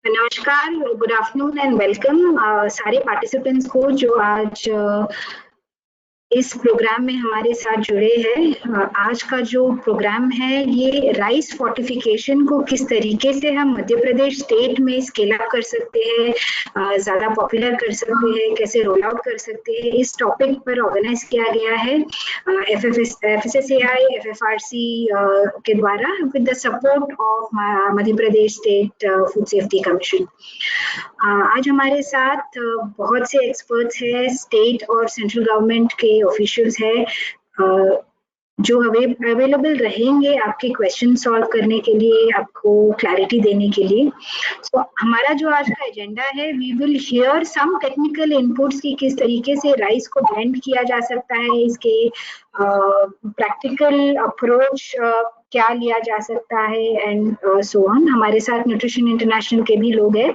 नमस्कार, good afternoon and welcome सारे participants को जो आज इस प्रोग्राम में हमारे साथ जुड़े हैं। आज का जो प्रोग्राम है ये राइस फोर्टिफिकेशन को किस तरीके से हम मध्य प्रदेश स्टेट में स्केल अप कर सकते हैं, ज़्यादा पॉपुलर कर सकते हैं, कैसे रोल आउट कर सकते हैं, इस टॉपिक पर ऑर्गेनाइज किया गया है FSSAI FFRC के द्वारा with the support of Madhya Pradesh state food safety commission. आज हमारे साथ बहुत से एक्सपर्ट्स हैं, स्टेट और सेंट्रल गवर्नमेंट के ऑफिशियल्स हैं जो अवेलेबल रहेंगे आपके क्वेश्चन सॉल्व करने के लिए, आपको क्लैरिटी देने के लिए। तो हमारा जो आज का एजेंडा है, we will hear some technical inputs की किस तरीके से राइस को ब्लेंड किया जा सकता है, इसके प्रैक्टिकल अप्रोच क्या लिया जा सकता है एंड सो ऑन। हमारे साथ न्यूट्रिशन इंटरनेशनल के भी लोग हैं।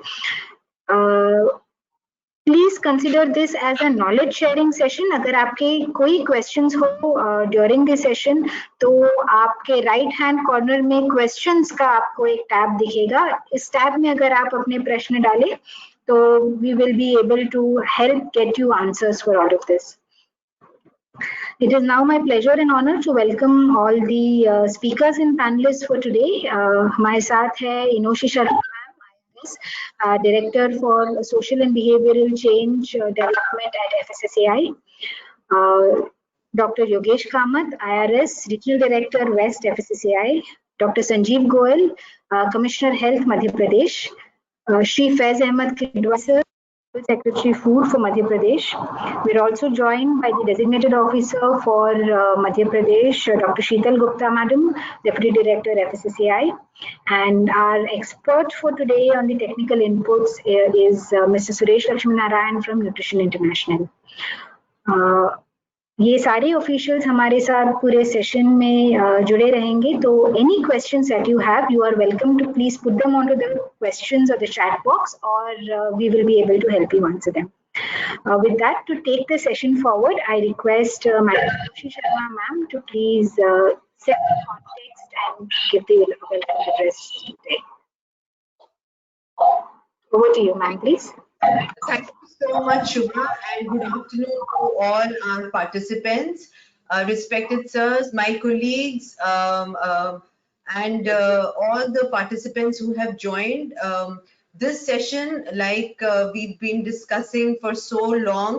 Please consider this as a knowledge sharing session. अगर आपके कोई क्वेश्चंस हो ड्यूरिंग दिस सेशन तो आपके राइट हैंड कॉर्नर में क्वेश्चंस का आपको एक टैब दिखेगा। इस टैब में अगर आप अपने प्रश्न डालें तो we will be able to help get you answers for all of this. It is now my pleasure and honor to welcome all the speakers and panelists for today. हमारे साथ है Inoshi Sharma ma'am, Director for Social and Behavioral Change Development at FSSAI. Dr. Yogesh Kamath, IRS Regional Director West FSSAI. Dr. Sanjeev Goel, Commissioner Health Madhya Pradesh. Shri Faiz Ahmed Kidwai, Secretary Food for Madhya Pradesh. We're also joined by the Designated Officer for Madhya Pradesh, Dr. Sheetal Gupta Madam, Deputy Director FSSAI. And our expert for today on the technical inputs is Mr. Suresh Lakshminarayan from Nutrition International. ये सारे officials हमारे साथ पूरे session में जुड़े रहेंगे, तो any questions that you have, you are welcome to please put them on to the questions और द चैट बॉक्स और we will be able to help you answer them. With that, to take the session forward, I request Madam Inushi Sharma ma'am to please set the context and give the welcome address today. Over to you, ma'am, please. Thank you so much, Shubha, and good afternoon to all our participants, respected sirs, my colleagues, and all the participants who have joined. This session, like we've been discussing for so long,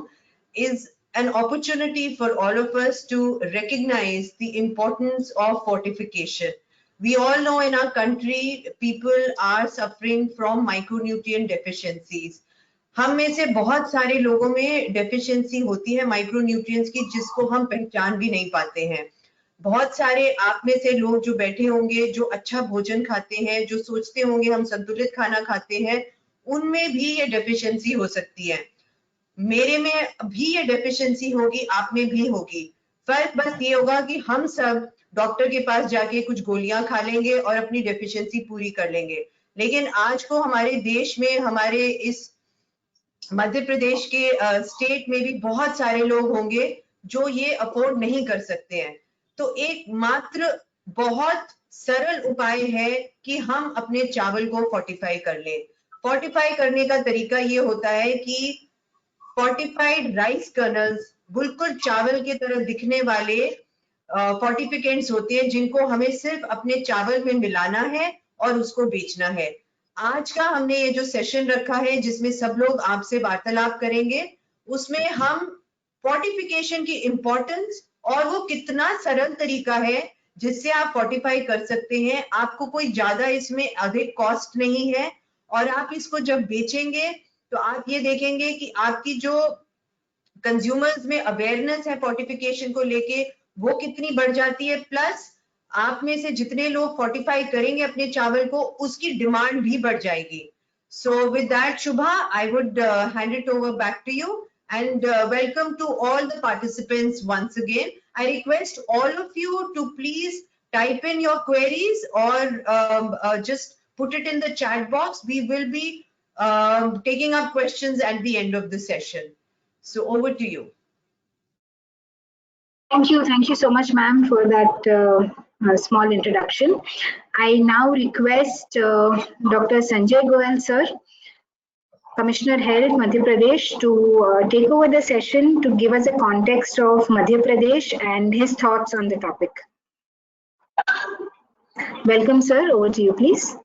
is an opportunity for all of us to recognize the importance of fortification. We all know in our country, people are suffering from micronutrient deficiencies. हम में से बहुत सारे लोगों में deficiency होती है micronutrients की, जिसको हम पहचान भी नहीं पाते हैं. बहुत सारे आप में से लोग जो बैठे होंगे, जो अच्छा भोजन खाते हैं, जो सोचते होंगे हम संतुलित खाना खाते हैं, उनमें भी ये डेफिशिएंसी हो सकती है. मेरे में भी ये डेफिशिएंसी होगी, आप में भी होगी. फर्क बस ये होगा कि हम सब डॉक्टर के पास जाके कुछ गोलियां खा लेंगे और अपनी डेफिशिएंसी पूरी कर लेंगे. लेकिन आज को हमारे देश में, हमारे इस मध्य प्रदेश के स्टेट में भी बहुत सारे लोग होंगे जो ये अफोर्ड नहीं कर सकते हैं. तो एक मात्र बहुत सरल उपाय है कि हम अपने चावल को फोर्टिफाई कर लें. फोर्टिफाई करने का तरीका ये होता है कि फोर्टिफाइड राइस कर्नल्स, बिल्कुल चावल की तरह दिखने वाले फोर्टिफिकेंट्स होते हैं, जिनको हमें सिर्फ अपने चावल में मिलाना है और उसको बेचना है. आज का हमने ये जो सेशन रखा है, जिसमें सब लोग आपसे वार्तालाप करेंगे, उसमें हम फोर्टिफिकेशन की इंपॉर्टेंस और वो कितना सरल तरीका है जिससे आप फोर्टिफाई कर सकते हैं. आपको कोई ज्यादा इसमें अधिक कॉस्ट नहीं है और आप इसको जब बेचेंगे तो आप ये देखेंगे कि आपकी जो कंज्यूमर्स में अवेयरनेस है फोर्टिफिकेशन को लेके, वो कितनी बढ़ जाती है. प्लस आप में से जितने लोग फोर्टिफाई करेंगे अपने चावल को, उसकी डिमांड भी बढ़ जाएगी. So with that, Shubha, I would hand it over back to you and welcome to all the participants once again. I request all of you to please type in your queries or just put it in the chat box. We will be taking up questions at the end of the session. So over to you. Thank you so much, ma'am, for that small introduction. I now request Dr. Sanjay Goel sir, Commissioner Health, Madhya Pradesh, to take over the session to give us a context of Madhya Pradesh and his thoughts on the topic. Welcome, sir. Over to you, please.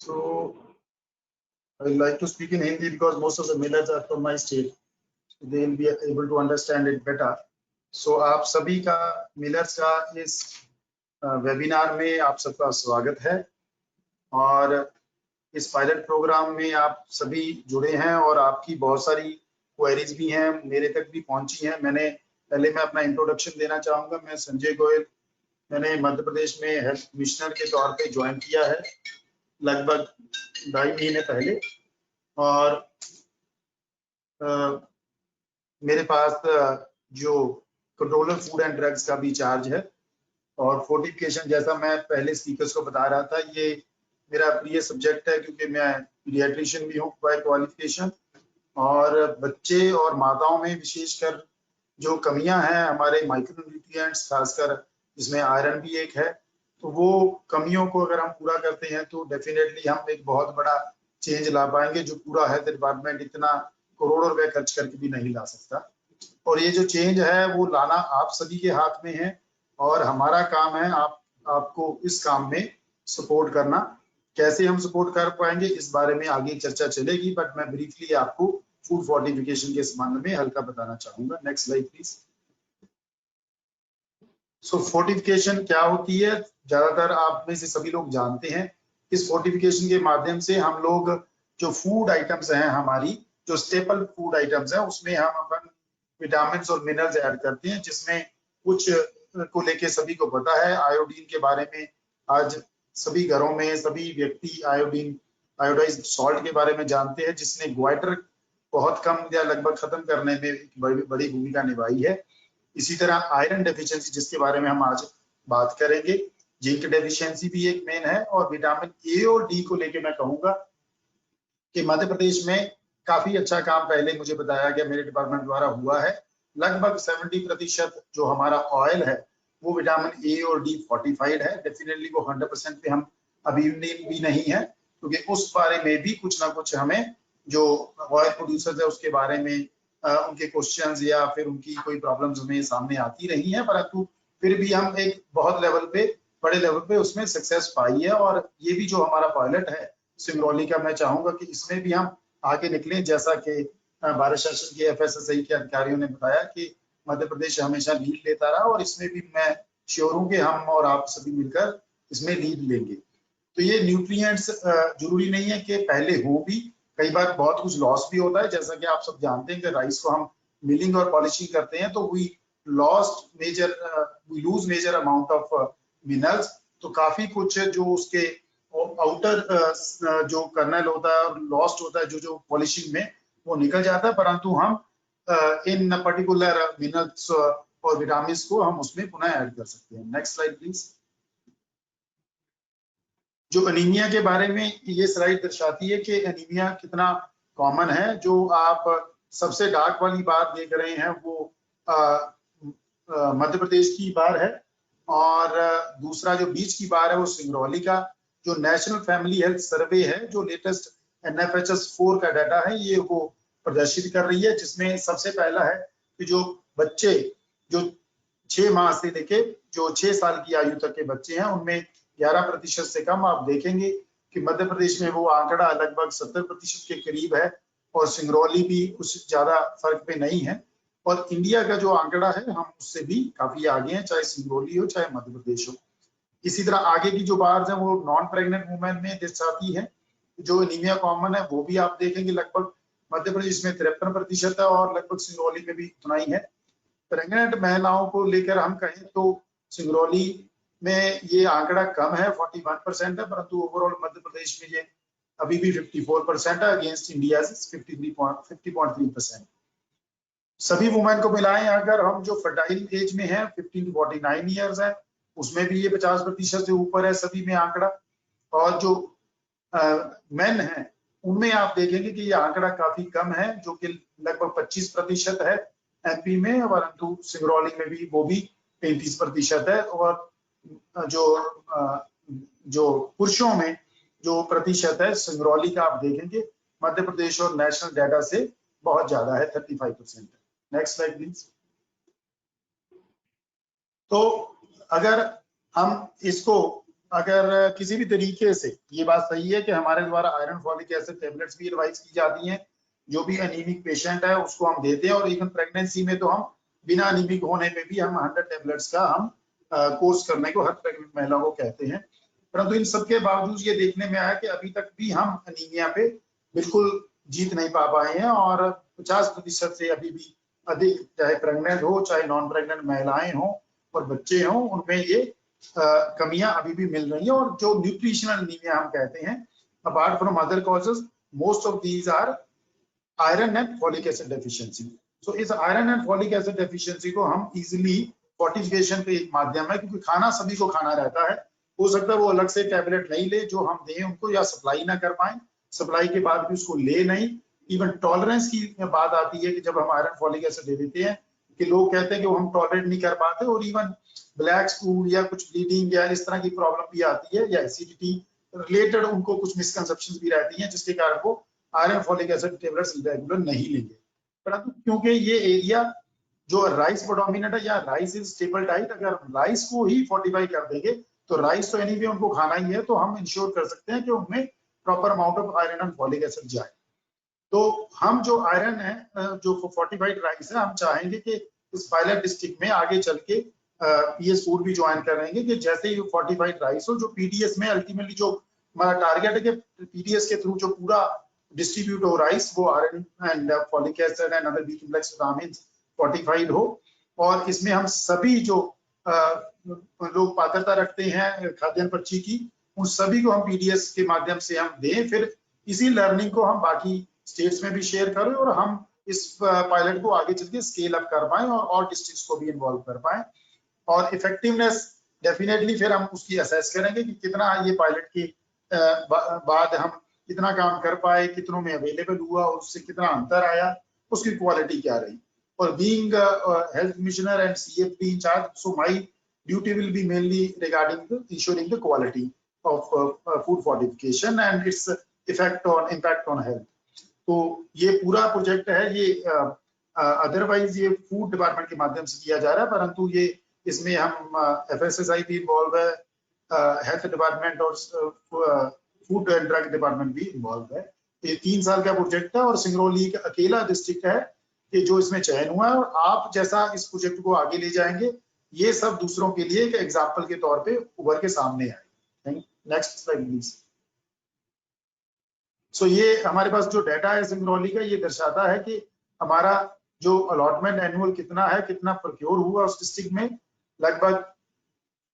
So, I would like to speak in Hindi because most of the millers are from my state. So they will be able to understand it better. So, आप सभी का millers का इस webinar में आप सबका स्वागत है और इस पायलट प्रोग्राम में आप सभी जुड़े हैं और आपकी बहुत सारी क्वेरीज भी हैं, मेरे तक भी पहुंची हैं। मैं अपना इंट्रोडक्शन देना चाहूंगा। मैं संजय गोयल, मैंने मध्य प्रदेश में हेल्थ कमिश्नर के तौर पे ज्वाइन किया है लगभग 2.5 महीने पहले और मेरे पास जो कंट्रोलर फूड एंड ड्रग्स का भी चार्ज है और फोर्टिफिकेशन, जैसा मैं पहले स्पीकर्स को बता रहा था, ये मेरा प्रिय सब्जेक्ट है क्योंकि मैं पीडियाट्रिशियन भी हूँ बाय क्वालिफिकेशन। और बच्चे और माताओं में विशेषकर जो कमियां हैं हमारे माइक्रोन्यूट्रिएंट्स, खासकर जिसमें आयरन भी एक है, तो वो कमियों को अगर हम पूरा करते हैं तो डेफिनेटली हम एक बहुत बड़ा चेंज ला पाएंगे जो पूरा हेल्थ डिपार्टमेंट इतना करोड़ों रुपए खर्च करके भी नहीं ला सकता। और ये जो चेंज है वो लाना आप सभी के हाथ में है और हमारा काम है आपको इस काम में सपोर्ट करना। कैसे हम सपोर्ट कर पाएंगे इस बारे में आगे चर्चा चलेगी, बट मैं ब्रीफली आपको फूड फोर्टिफिकेशन के संबंध में हल्का बताना चाहूंगा। Next slide please. So fortification क्या होती है, ज्यादातर आप में से सभी लोग जानते हैं। इस फोर्टिफिकेशन के माध्यम से हम लोग जो फूड आइटम्स हैं, हमारी जो स्टेपल फूड आइटम्स हैं, उसमें हम अपन विटामिन और मिनरल्स ऐड करते हैं, जिसमें कुछ को लेके सभी को पता है। आयोडीन के बारे में आज सभी घरों में सभी व्यक्ति आयोडाइज्ड सॉल्ट के बारे में जानते हैं, जिसने ग्वाइटर बहुत कम या लगभग खत्म करने में एक बड़ी भूमिका निभाई है। इसी तरह आयरन डेफिशिएंसी, जिसके बारे में हम आज बात करेंगे, जिंक डेफिशिएंसी भी एक मेन है। और विटामिन ए और डी को लेके मैं कहूंगा कि मध्य प्रदेश में काफी अच्छा काम पहले मुझे बताया गया मेरे डिपार्टमेंट द्वारा हुआ है। लगभग 70% जो हमारा ऑयल है वो विटामिन ए और डी फोर्टिफाइड है। डेफिनेटली वो 100% पे हम अभी भी नहीं है, क्योंकि उस बारे में भी कुछ ना कुछ हमें जो ऑयल प्रोड्यूसर्स है उसके बारे में उनके क्वेश्चंस या फिर उनकी कोई प्रॉब्लम्स हमें सामने आती रही है, परंतु फिर भी हम एक बहुत बड़े लेवल पे उसमें सक्सेस पाई है। और ये भी जो हमारा पायलट है सिंगरौली का, मैं चाहूंगा कि इसमें भी हम आगे निकले। जैसा कि भारत शासन के FSSAI के अधिकारियों ने बताया कि मध्य प्रदेश हमेशा लीड लेता रहा और इसमें भी मैं श्योर हूँ कि हम और आप सभी मिलकर इसमें लीड लेंगे। तो ये न्यूट्रिएंट्स जरूरी नहीं है कि पहले हो भी, कई बार बहुत कुछ लॉस भी होता है। जैसा कि आप सब जानते हैं कि राइस को हम मिलिंग और पॉलिशिंग करते हैं तो we lose major amount of minerals. तो काफी कुछ जो उसके आउटर जो कर्नल होता है और लॉस्ट होता है जो पॉलिशिंग में, वो निकल जाता है, परंतु हम इन पर्टिकुलर मिनरल्स और विटामिन को हम उसमें पुनः ऐड कर सकते हैं। Next slide please. जो एनीमिया के बारे में ये स्लाइड दर्शाती है कि एनीमिया कितना कॉमन है। जो आप सबसे डार्क वाली बात देख रहे हैं वो मध्य प्रदेश की बार है और दूसरा जो बीच की बार है वो सिंगरौली का। जो नेशनल फैमिली हेल्थ सर्वे है, जो लेटेस्ट NFHS 4 का डाटा है, ये वो प्रदर्शित कर रही है, जिसमें सबसे पहला है कि जो बच्चे जो 6 माह से लेके जो 6 साल की आयु तक के बच्चे हैं उनमें 11% से कम। आप देखेंगे कि मध्य प्रदेश में वो आंकड़ा लगभग 70% के करीब है और सिंगरौली भी कुछ ज्यादा फर्क पे नहीं है। और इंडिया का जो आंकड़ा है हम उससे भी काफी आगे हैं, चाहे सिंगरौली हो चाहे मध्य प्रदेश हो। इसी तरह आगे की जो बार्स है वो नॉन प्रेग्नेंट वुमेन में दर्शाती है। जो एनीमिया कॉमन है वो भी आप देखेंगे लगभग मध्य प्रदेश में 53% है और लगभग सिंगरौली में भी उतना ही है। प्रेग्नेंट महिलाओं को लेकर हम कहें तो सिंगरौली में ये आंकड़ा कम है, 41% है, परंतु ओवरऑल मध्य प्रदेश में ये अभी भी 54% है अगेंस्ट इंडिया 50.3%। सभी वुमेन को मिलाएं अगर हम, जो फर्टाइल एज में है 15 to 49 ईयर्स है, उसमें भी ये 50% से ऊपर है सभी में आंकड़ा। और जो मेन है उनमें आप देखेंगे कि ये आंकड़ा काफी कम है, जो कि लगभग 25% है एमपी में, परंतु सिंगरौली में भी वो भी 33% है। और जो पुरुषों में जो प्रतिशत है सिंगरौली का आप देखेंगे मध्य प्रदेश और नेशनल डाटा से बहुत ज्यादा है, 35%। Next slide please. तो अगर हम इसको अगर किसी भी तरीके से, ये बात सही है कि हमारे द्वारा आयरन फॉलिक एसिड टेबलेट्स भी एडवाइस की जाती हैं, जो भी एनीमिक पेशेंट है उसको हम देते हैं, और इवन प्रेगनेंसी में तो हम बिना एनीमिक होने पे भी हम 100 टेबलेट्स का हम कोर्स करने को हर प्रेग्नेंट महिला को कहते हैं। परंतु इन सबके बावजूद ये देखने में आया कि अभी तक भी हम एनीमिया पे बिल्कुल जीत नहीं पा पाए हैं, और 50% से अभी भी अधिक, चाहे प्रेग्नेंट हो चाहे नॉन प्रेग्नेंट महिलाएं हो और बच्चे हों, उनमें ये कमियां अभी भी मिल रही हैं। और जो न्यूट्रिशनल एनीमिया हम कहते हैं, apart from other causes, most of these are iron and folic acid deficiency. So इस iron and folic acid deficiency को हम इजीली फोर्टिफिकेशन के एक माध्यम है, क्योंकि खाना सभी को खाना रहता है, हो सकता है वो अलग से टैबलेट नहीं ले जो हम दें उनको, या सप्लाई ना कर पाए, सप्लाई के बाद भी उसको ले नहीं। इवन टॉलरेंस की बात आती है कि जब हम आयरन फॉलिक एसिड दे देते हैं कि लोग कहते हैं कि वो हम टॉलरेट नहीं कर पाते, और इवन ब्लैक स्टूल या कुछ ब्लीडिंग या इस तरह की प्रॉब्लम भी आती है, या एसिडिटी रिलेटेड उनको कुछ मिसकंसेप्शंस भी रहती हैं, जिसके कारण वो iron folic acid tablets regular नहीं लेंगे। परंतु क्योंकि ये एरिया जो राइस प्रोडोमिनेंट है, या राइस इज स्टेबल डाइट, अगर राइस को ही फोर्टिफाई कर देंगे तो राइस तो एनीवे उनको खाना ही है, तो हम इंश्योर कर सकते हैं कि उनमें proper amount of iron and folic acid जाए। तो हम जो आयरन है, जो फोर्टिफाइड राइस है, हम चाहेंगे कि इस पायलट डिस्ट्रिक्ट में आगे चल के पीएस फूड भी ज्वाइन करेंगे, कि जैसे ही फोर्टिफाइड राइस हो, जो पीडीएस में अल्टीमेटली जो हमारा टारगेट है कि पीडीएस के थ्रू जो पूरा डिस्ट्रीब्यूट हो राइस, वो iron and folic acid and other B complex vitamin fortified हो। और इसमें हम सभी जो लोग पात्रता रखते हैं खाद्यान्न पर्ची की, उन सभी को हम पीडीएस के माध्यम से हम दें, फिर इसी लर्निंग को हम बाकी स्टेट्स में भी शेयर करें, और हम इस पायलट को आगे चल के स्केल अप कर पाए और डिस्ट्रिक्ट्स को भी इन्वॉल्व कर पाए। और इफेक्टिवनेस डेफिनेटली फिर हम उसकी असेस करेंगे कि कितना ये पायलट के बाद हम कितना काम कर पाए, कितनों में अवेलेबल हुआ, उससे कितना अंतर आया, उसकी क्वालिटी क्या रही। और being health commissioner and CFP in charge, so my duty will be mainly regarding ensuring the quality of food fortification and its impact on health. तो ये पूरा प्रोजेक्ट है, ये अदरवाइज ये फूड डिपार्टमेंट के माध्यम से किया जा रहा है, परंतु ये इसमें हम एफएसएसआई भी इन्वॉल्व है, हेल्थ डिपार्टमेंट और फूड एंड ड्रग डिपार्टमेंट भी इन्वॉल्व है। ये 3 साल का प्रोजेक्ट है, और सिंगरौली का अकेला डिस्ट्रिक्ट है कि जो इसमें चयन हुआ है, और आप जैसा इस प्रोजेक्ट को आगे ले जाएंगे, ये सब दूसरों के लिए एक एग्जाम्पल के तौर पे उभर के सामने आए। Next slide please. सो ये हमारे पास जो डाटा है सिंगरौली का, ये दर्शाता है कि हमारा जो अलॉटमेंट एनुअल कितना है, कितना प्रोक्योर हुआ उस डिस्ट्रिक्ट में। लगभग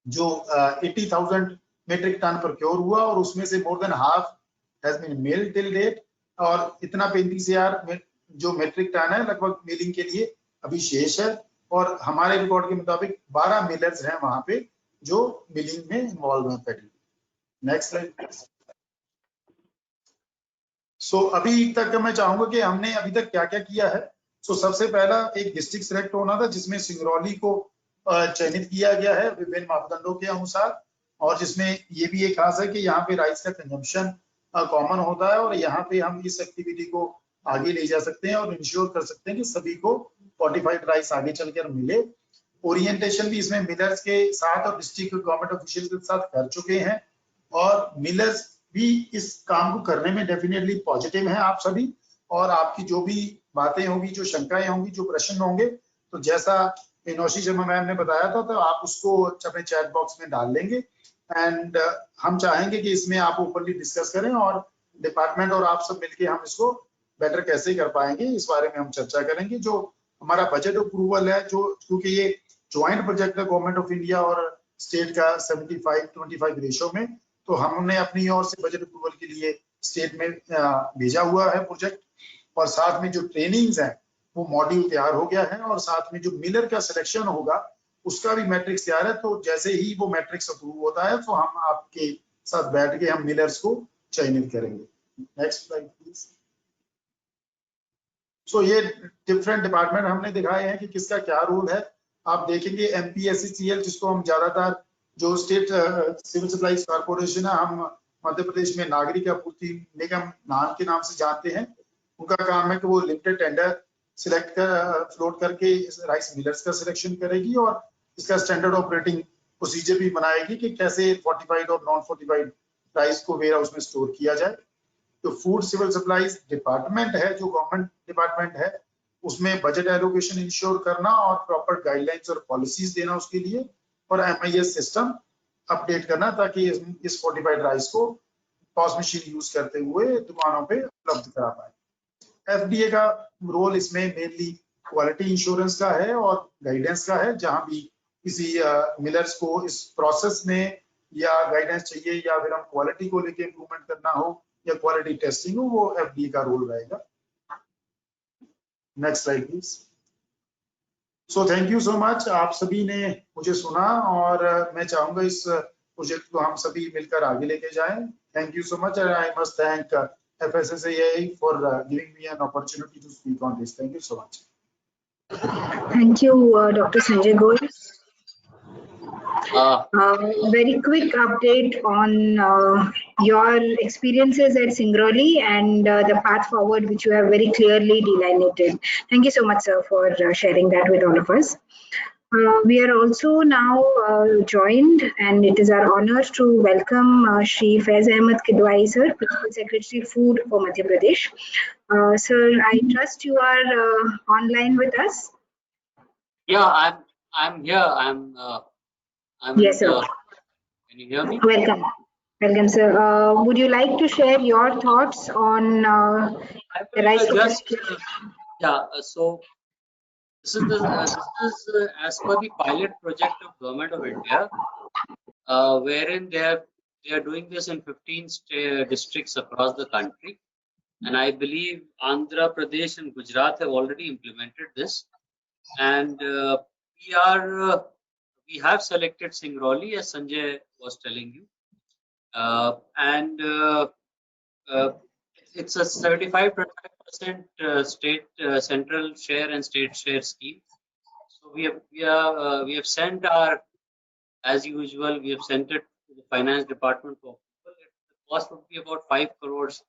जो 80,000 मेट्रिक टन प्रोक्योर हुआ, और उसमें से more than half has been milled till date, और इतना 35,000 जो मेट्रिक टन है लगभग मिलिंग के लिए अभी शेष है। और हमारे रिकॉर्ड के मुताबिक 12 मिलर्स हैं वहां पे जो मिलिंग में इन्वॉल्व हैं। Next slide. सो अभी तक मैं चाहूंगा कि हमने अभी तक क्या क्या किया है। सो सबसे पहला एक डिस्ट्रिक्ट सिलेक्ट होना था, जिसमें सिंगरौली को चयनित किया गया है विभिन्न मापदंडों के अनुसार, और जिसमें ये भी एक खास है कि यहाँ पे राइस का कंजम्पशन कॉमन होता है, और यहाँ पे हम इस एक्टिविटी को आगे ले जा सकते हैं और इंश्योर कर सकते हैं कि सभी को फोर्टिफाइड राइस आगे चलकर मिले। ओरिएंटेशन भी इसमें मिलर्स के साथ और डिस्ट्रिक्ट गवर्नमेंट ऑफिशियल के साथ कर चुके हैं, और मिलर्स भी इस काम को करने में डेफिनेटली पॉजिटिव हैं आप सभी। और आपकी जो भी बातें होंगी, जो शंकाएं होंगी, जो प्रश्न होंगे, तो जैसा मीनाक्षी शर्मा मैम ने बताया था, तो आप उसको अपने चैट बॉक्स में डाल लेंगे। एंड हम चाहेंगे कि इसमें आप ओपनली डिस्कस करें, और डिपार्टमेंट और आप सब मिलके हम इसको बेटर कैसे कर पाएंगे, इस बारे में हम चर्चा करेंगे। जो हमारा बजट अप्रूवल है, जो क्योंकि ये ज्वाइंट प्रोजेक्ट है गवर्नमेंट ऑफ इंडिया और स्टेट का 75-25 रेशो में, तो हमने अपनी ओर से बजट अप्रूवल के लिए स्टेट में भेजा हुआ है प्रोजेक्ट। और साथ में जो ट्रेनिंग्स हैं वो मॉड्यूल तैयार हो गया है, और साथ में जो मिलर का सिलेक्शन होगा उसका भी मैट्रिक्स तैयार है। तो जैसे ही वो मैट्रिक्स अप्रूव होता है, तो हम आपके साथ बैठ के हम मिलर्स को चयनित करेंगे। Next slide please. सो ये डिफरेंट डिपार्टमेंट हमने दिखाए हैं कि किसका क्या रोल है। आप देखेंगे MPSECL, जिसको हम ज्यादातर जो स्टेट सिविल सप्लाईज कॉर्पोरेशन है, हम मध्य प्रदेश में नागरिक आपूर्ति निगम नाम के नाम से जानते हैं। उनका काम है कि वो लिमिटेड टेंडर सिलेक्ट कर फ्लोट करके राइस मिलर्स का सिलेक्शन करेगी और इसका स्टैंडर्ड ऑपरेटिंग प्रोसीजर भी बनाएगी कि कैसे फोर्टिफाइड और नॉन फोर्टिफाइड राइस को वेयर हाउस में स्टोर किया जाए। तो फूड सिविल सप्लाईज डिपार्टमेंट है जो गवर्नमेंट डिपार्टमेंट है, उसमें बजट एलोकेशन इंश्योर करना और प्रॉपर गाइडलाइंस और पॉलिसीज देना उसके लिए, और MIS सिस्टम अपडेट करना ताकि इस फोर्टिफाइड राइस को पॉस मशीन यूज करते हुए दुकानों पे उपलब्ध करा पाए। FDA का रोल इसमें मेनली क्वालिटी इंश्योरेंस का है और गाइडेंस का है। जहां भी किसी मिलर्स को इस प्रोसेस में या गाइडेंस चाहिए या फिर हम क्वालिटी को लेके इम्प्रूवमेंट करना हो या क्वालिटी टेस्टिंग हो, वो FDA का रोल रहेगा। Next slide please. So thank you so much, आप सभी ने मुझे सुना और मैं चाहूंगा इस प्रोजेक्ट को हम सभी मिलकर आगे लेके जाएं। Thank you so much and I must thank FSSAI for giving me an opportunity to speak on this. Thank you so much. Thank you, Dr. Sanjay Goel. Very quick update on your experiences at Singrauli and the path forward, which you have very clearly delineated. Thank you so much, sir, for sharing that with all of us. We are also now joined, and it is our honor to welcome Shri Faiz Ahmed Kidwai, sir, Principal Secretary Food for Madhya Pradesh. Sir, I trust you are online with us. Yeah, I'm here. Yes, sir. Can you hear me? Welcome. Welcome, sir. Would you like to share your thoughts on the rice? So this is as per the pilot project of Government of India, wherein they are doing this in 15 districts across the country, and I believe Andhra Pradesh and Gujarat have already implemented this, and we have selected Singrauli, as Sanjay was telling you, and it's a 75% state central share and state share scheme. So we have sent our, as usual, we have sent it to the finance department for approval. The cost would be about 5 crores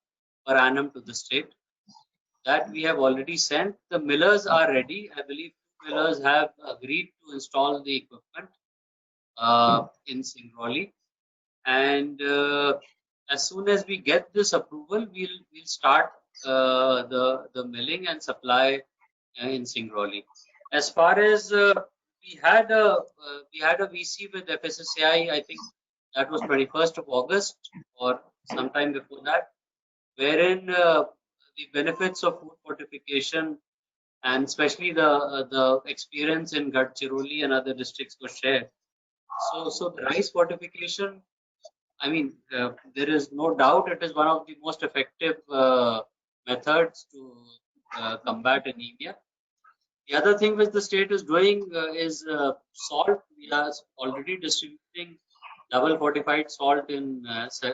per annum to the state. That we have already sent. The millers are ready. I believe millers have agreed to install the equipment in Singrauli, and as soon as we get this approval, we'll start the milling and supply in Singrauli. As far as we had a VC with FSSAI, I think that was 21st of August or sometime before that, wherein the benefits of food fortification and especially the experience in Gadchiroli and other districts was shared. So the rice fortification, I mean, there is no doubt it is one of the most effective methods to combat anemia. The other thing which the state is doing is salt. We are already distributing double fortified salt in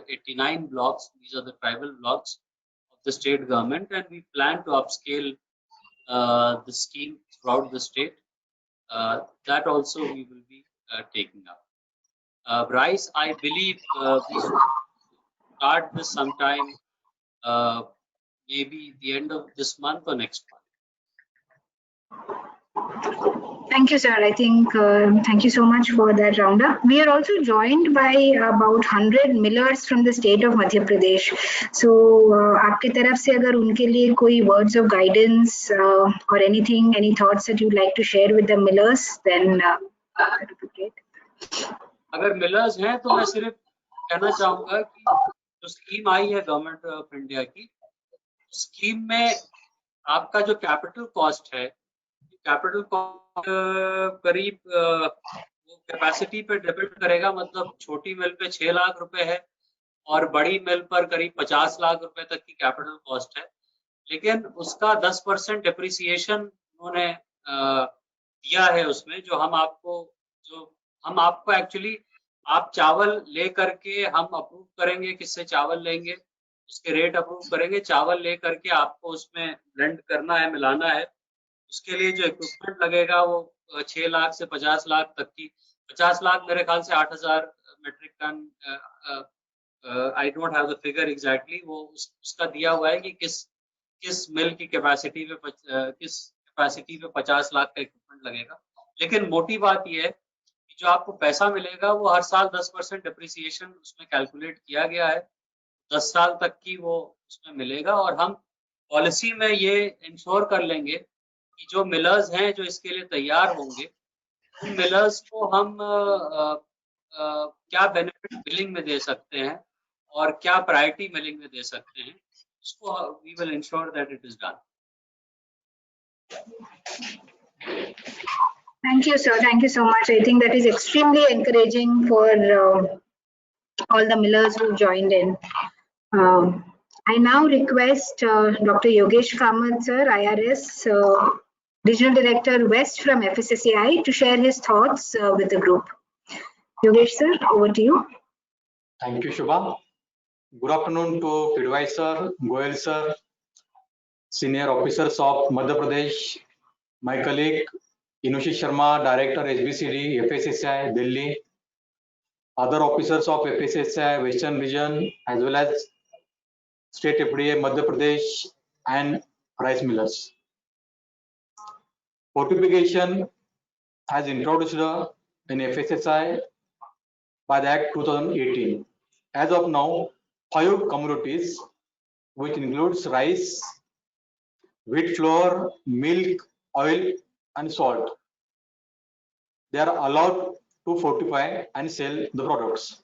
89 blocks. These are the tribal blocks of the state government, and we plan to upscale the scheme throughout the state. That also we will be taking up. Rice, I believe we should start this sometime, maybe the end of this month or next month. Thank you, sir. I think thank you so much for that roundup. We are also joined by about 100 millers from the state of Madhya Pradesh. So, आपके तरफ से अगर उनके लिए कोई words of guidance or anything, any thoughts that you'd like to share with the millers, then it would be great. अगर millers हैं तो मैं सिर्फ कहना चाहूंगा कि जो स्कीम आई है गवर्नमेंट ऑफ इंडिया की, स्कीम में आपका जो कैपिटल कॉस्ट है, कैपिटल कॉस्ट करीब वो कैपेसिटी पे डिपेंड करेगा। मतलब छोटी मिल पे 6 लाख रुपए है और बड़ी मिल पर करीब 50 लाख रुपए तक की कैपिटल कॉस्ट है, लेकिन उसका 10% डिप्रिसिएशन उन्होंने दिया है उसमें, जो हम आपको एक्चुअली आप चावल ले करके हम अप्रूव करेंगे किससे चावल लेंगे, उसके रेट अप्रूव करेंगे, चावल ले करके आपको उसमें ब्लेंड करना है, मिलाना है। उसके लिए जो इक्विपमेंट लगेगा वो 6 लाख से 50 लाख तक की, 50 लाख मेरे ख्याल से 8,000 metric ton, I don't have the figure exactly, वो उसका दिया हुआ है कि किस मिल की कैपेसिटी पे किस कैपेसिटी पे 50 लाख का इक्विपमेंट लगेगा। लेकिन मोटी बात ये है कि जो आपको पैसा मिलेगा वो हर साल 10% डिप्रिसिएशन उसमें कैलकुलेट किया गया है, 10 साल तक की वो उसमें मिलेगा। और हम पॉलिसी में ये इंश्योर कर लेंगे कि जो मिलर्स हैं जो इसके लिए तैयार होंगे, उन मिलर्स को हम क्या बेनिफिट मिलिंग में दे सकते हैं और क्या प्रायोरिटी मिलिंग में दे सकते हैं, उसको we will ensure that it is done. Thank you, sir. Thank you so much. I think that is extremely encouraging for all the millers who joined in. I now request Dr. Yogesh Kamath, sir, IRS, Regional Director West from FSSAI, to share his thoughts with the group. Yogesh, sir, over to you. Thank you, Shubha. Good afternoon to Kidwai sir, Goel sir, senior officers of Madhya Pradesh, my colleague Inushi Sharma, Director HBCD, FSSAI, Delhi, other officers of FSSAI, Western Region, as well as State FDA, Madhya Pradesh, and rice millers. Fortification has introduced in FSSAI by the Act 2018. As of now, 5 commodities, which includes rice, wheat flour, milk, oil, and salt, they are allowed to fortify and sell the products.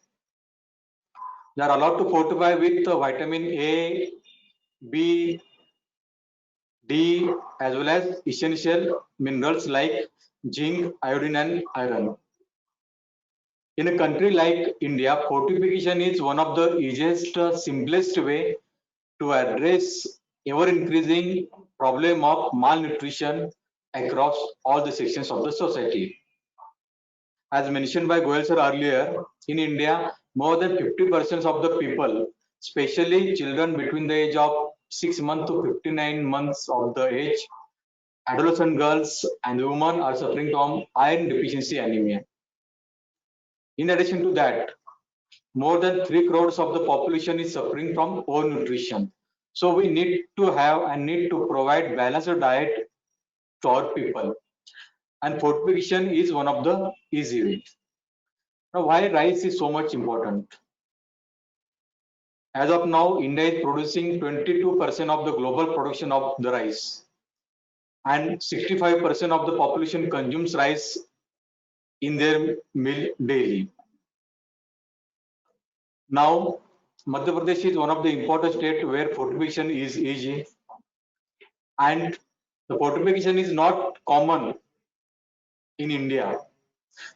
They are allowed to fortify with vitamin A, B, D, as well as essential minerals like zinc, iodine, and iron. In a country like India, fortification is one of the easiest, simplest way to address ever-increasing problem of malnutrition across all the sections of the society. As mentioned by Goel sir earlier, in India, more than 50% of the people, especially children between the age of 6 months to 59 months of the age, adolescent girls and women are suffering from iron deficiency anemia. In addition to that, more than 3 crores of the population is suffering from poor nutrition. So we need to have and need to provide balanced diet to our people. And fortification is one of the easy ways. Now, why rice is so much important? As of now, India is producing 22% of the global production of the rice, and 65% of the population consumes rice in their meal daily. Now, Madhya Pradesh is one of the important states where fortification is easy, and the fortification is not common in India.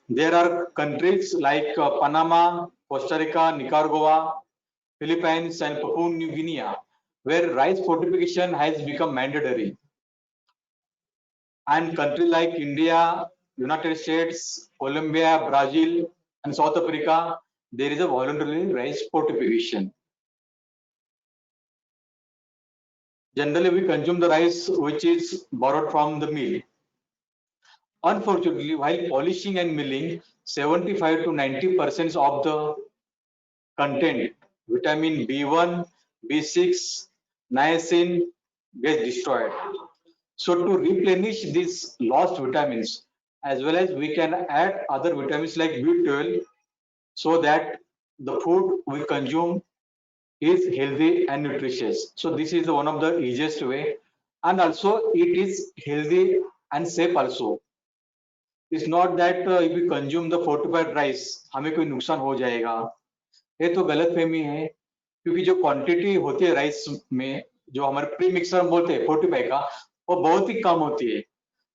There are countries like Panama, Costa Rica, Nicaragua, Philippines, and Papua New Guinea, where rice fortification has become mandatory. And countries like India, United States, Colombia, Brazil, and South Africa, there is a voluntary rice fortification. Generally, we consume the rice which is borrowed from the mill. Unfortunately, while polishing and milling, 75 to 90% of the content, vitamin B1, B6, niacin, gets destroyed. So to replenish these lost vitamins, as well as we can add other vitamins like B12, so that the food we consume is healthy and nutritious. So this is one of the easiest way, and also it is healthy and safe also. It's not that if we consume the fortified rice, हमें कोई नुकसान हो जाएगा, ये तो गलतफहमी है, क्योंकि जो क्वांटिटी होती है राइस में, जो हमारे प्री मिक्सर हम बोलते हैं फोर्टिफाई का, वो बहुत ही कम होती है.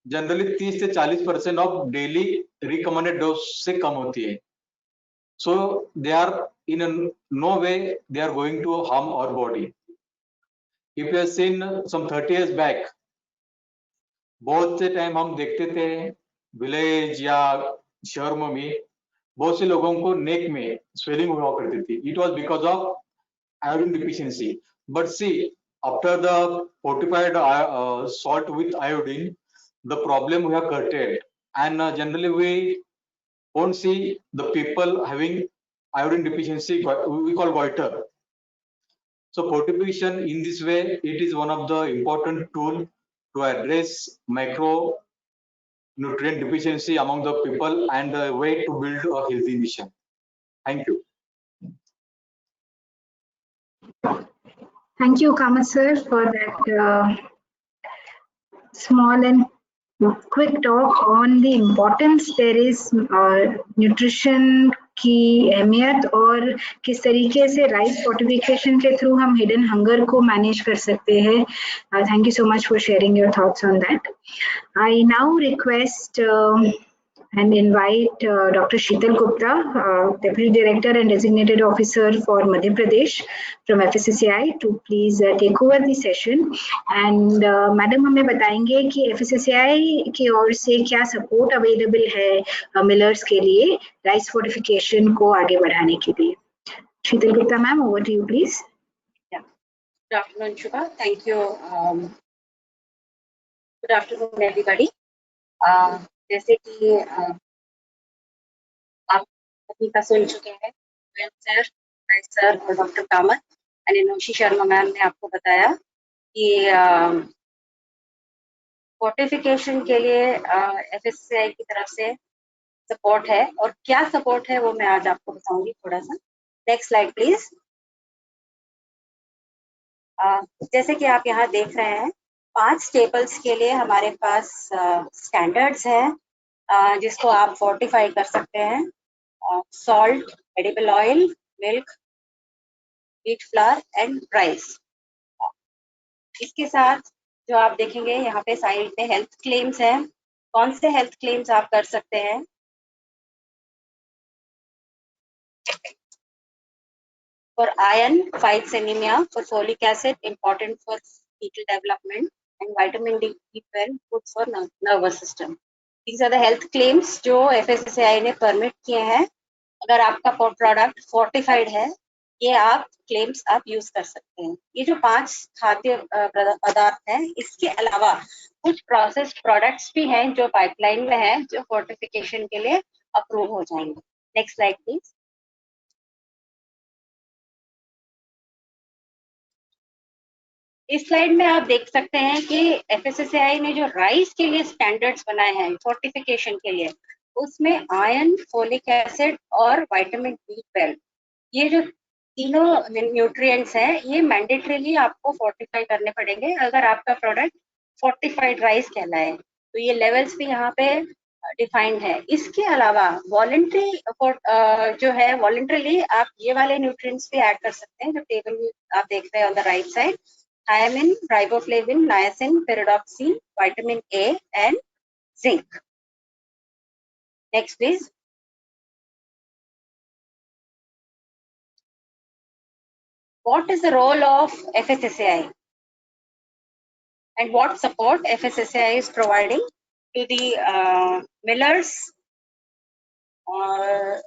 जनरली 30 से 40% ऑफ डेली रिकमेंडेड डोज से कम होती है. So they are in no way they are going to harm our body. If you have seen some 30 years back, बहुत से टाइम हम देखते थे विलेज या शहर में भी बहुत से लोगों को नेक में स्वेलिंग हुआ करती थी. It was because of iodine deficiency. But see, after the fortified salt with iodine, the problem we have curtailed, and generally we won't see the people having iodine deficiency, we call goiter. So fortification in this way, it is one of the important tool to address micronutrient deficiency among the people and a way to build a healthy nation. Thank you. Thank you, Kamath sir, for that small and quick talk on the importance there is nutrition की अहमियत और किस तरीके से rice fortification के through हम hidden hunger को manage कर सकते हैं. Thank you so much for sharing your thoughts on that. I now request and invite Dr. Sheetal Gupta, Deputy Director and Designated Officer for Madhya Pradesh from FSSAI, to please take over the session. And Madam हमें बताएंगे कि FSSAI की ओर से क्या support available है millers के लिए rice fortification को आगे बढ़ाने के लिए. Sheetal Gupta ma'am, over to you please. Yeah. Good afternoon, Shubha. Thank you. Good afternoon, everybody. जैसे कि आप अभी का सुन चुके हैं, सर और डॉक्टर कामत और नौशी शर्मा मैम ने आपको बताया कि फोर्टिफिकेशन के लिए FSSAI की तरफ से सपोर्ट है, और क्या सपोर्ट है वो मैं आज आपको बताऊंगी थोड़ा सा. Next slide please. जैसे कि आप यहाँ देख रहे हैं, 5 स्टेपल्स के लिए हमारे पास स्टैंडर्ड्स हैं जिसको आप फोर्टिफाई कर सकते हैं. Salt, edible oil, milk, wheat flour and rice. इसके साथ जो आप देखेंगे यहाँ पे साइड पे हेल्थ क्लेम्स हैं. कौन से हेल्थ क्लेम्स आप कर सकते हैं? For iron, fights anemia. For folic acid, important for fetal development. And vitamin D12, good for nervous system. These are the health claims जो FSSAI ने परमिट किए हैं. अगर आपका प्रोडक्ट फोर्टिफाइड है, ये आप क्लेम्स आप यूज कर सकते हैं. ये जो 5 खाद्य पदार्थ हैं, इसके अलावा कुछ प्रोसेस्ड प्रोडक्ट्स भी हैं जो पाइपलाइन में हैं, जो फोर्टिफिकेशन के लिए अप्रूव हो जाएंगे. Next slide please. इस स्लाइड में आप देख सकते हैं कि FSSAI ने जो राइस के लिए स्टैंडर्ड्स बनाए हैं फोर्टिफिकेशन के लिए, उसमें आयरन, फोलिक एसिड और विटामिन B12, ये जो तीनों न्यूट्रिएंट्स हैं, ये मैंडेटरीली आपको फोर्टिफाई करने पड़ेंगे अगर आपका प्रोडक्ट फोर्टिफाइड राइस कहलाए. तो ये लेवल्स भी यहाँ पे डिफाइंड है. इसके अलावा वॉलंटरी जो है, वॉलंटरीली आप ये वाले न्यूट्रिएंट्स भी ऐड कर सकते हैं जो टेबल आप देख रहे हैं on the right side. Thiamine, riboflavin, niacin, pyridoxine, vitamin A and zinc. Next please. What is the role of FSSAI and what support FSSAI is providing to the millers or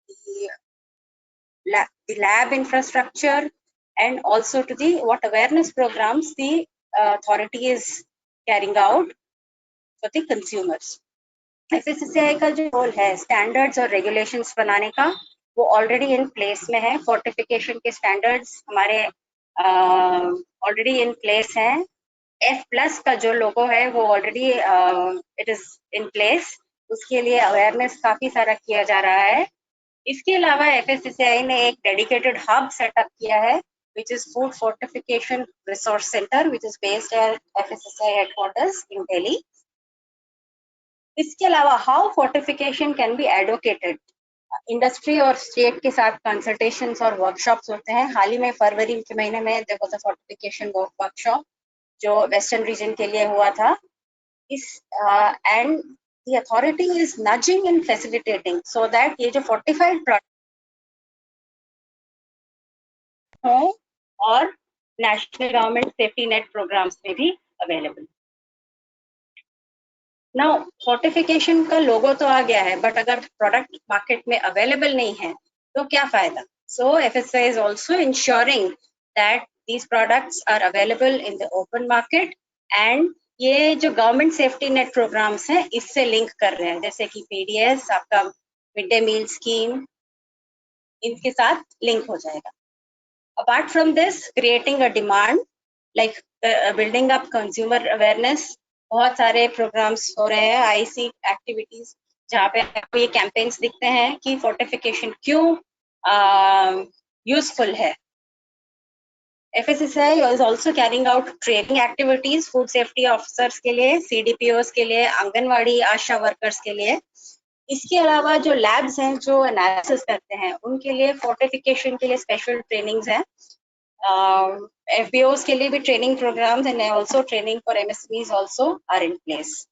the lab infrastructure, and also to the what awareness programs the authority is carrying out for the consumers. FSSAI का जो role है standards और regulations बनाने का, वो already in place में है. Fortification के स्टैंडर्ड्स हमारे ऑलरेडी इन प्लेस हैं. F+ का जो लोगो है वो already it is in place. उसके लिए अवेयरनेस काफी सारा किया जा रहा है. इसके अलावा FSSAI ने एक डेडिकेटेड हब सेटअप किया है, which is Food Fortification Resource Center, which is based at FSSAI headquarters in Delhi. इसके अलावा how fortification can be advocated, industry और स्टेट के साथ कंसल्टेशंस और वर्कशॉप्स होते हैं. हाल ही में फरवरी के महीने में there was a fortification workshop जो वेस्टर्न रीजन के लिए हुआ था. इस and the authority is nudging and facilitating so that ये जो fortified product हो और national government safety net programs में भी अवेलेबल. नाउ फोर्टिफिकेशन का लोगो तो आ गया है, बट अगर प्रोडक्ट मार्केट में अवेलेबल नहीं है तो क्या फायदा. So FSSAI is also ensuring that these products are available in the open market, and ये जो गवर्नमेंट सेफ्टी नेट प्रोग्राम्स हैं इससे लिंक कर रहे हैं, जैसे कि PDS, आपका मिड डे मील स्कीम, इनके साथ लिंक हो जाएगा. Apart from this, creating a demand, like building up consumer awareness, बहुत सारे programs हो रहे हैं, IC activities, जहाँ पे आपको ये campaigns दिखते हैं कि fortification क्यों useful है. FSSAI is also carrying out training activities food safety officers के लिए, CDPOs के लिए, आंगनवाड़ी आशा वर्कर्स के लिए. इसके अलावा जो लैब्स हैं जो एनालिसिस करते हैं उनके लिए फोर्टिफिकेशन के लिए स्पेशल ट्रेनिंग्स हैं. FBOs के लिए भी training programs and also training for MSMEs also are in place.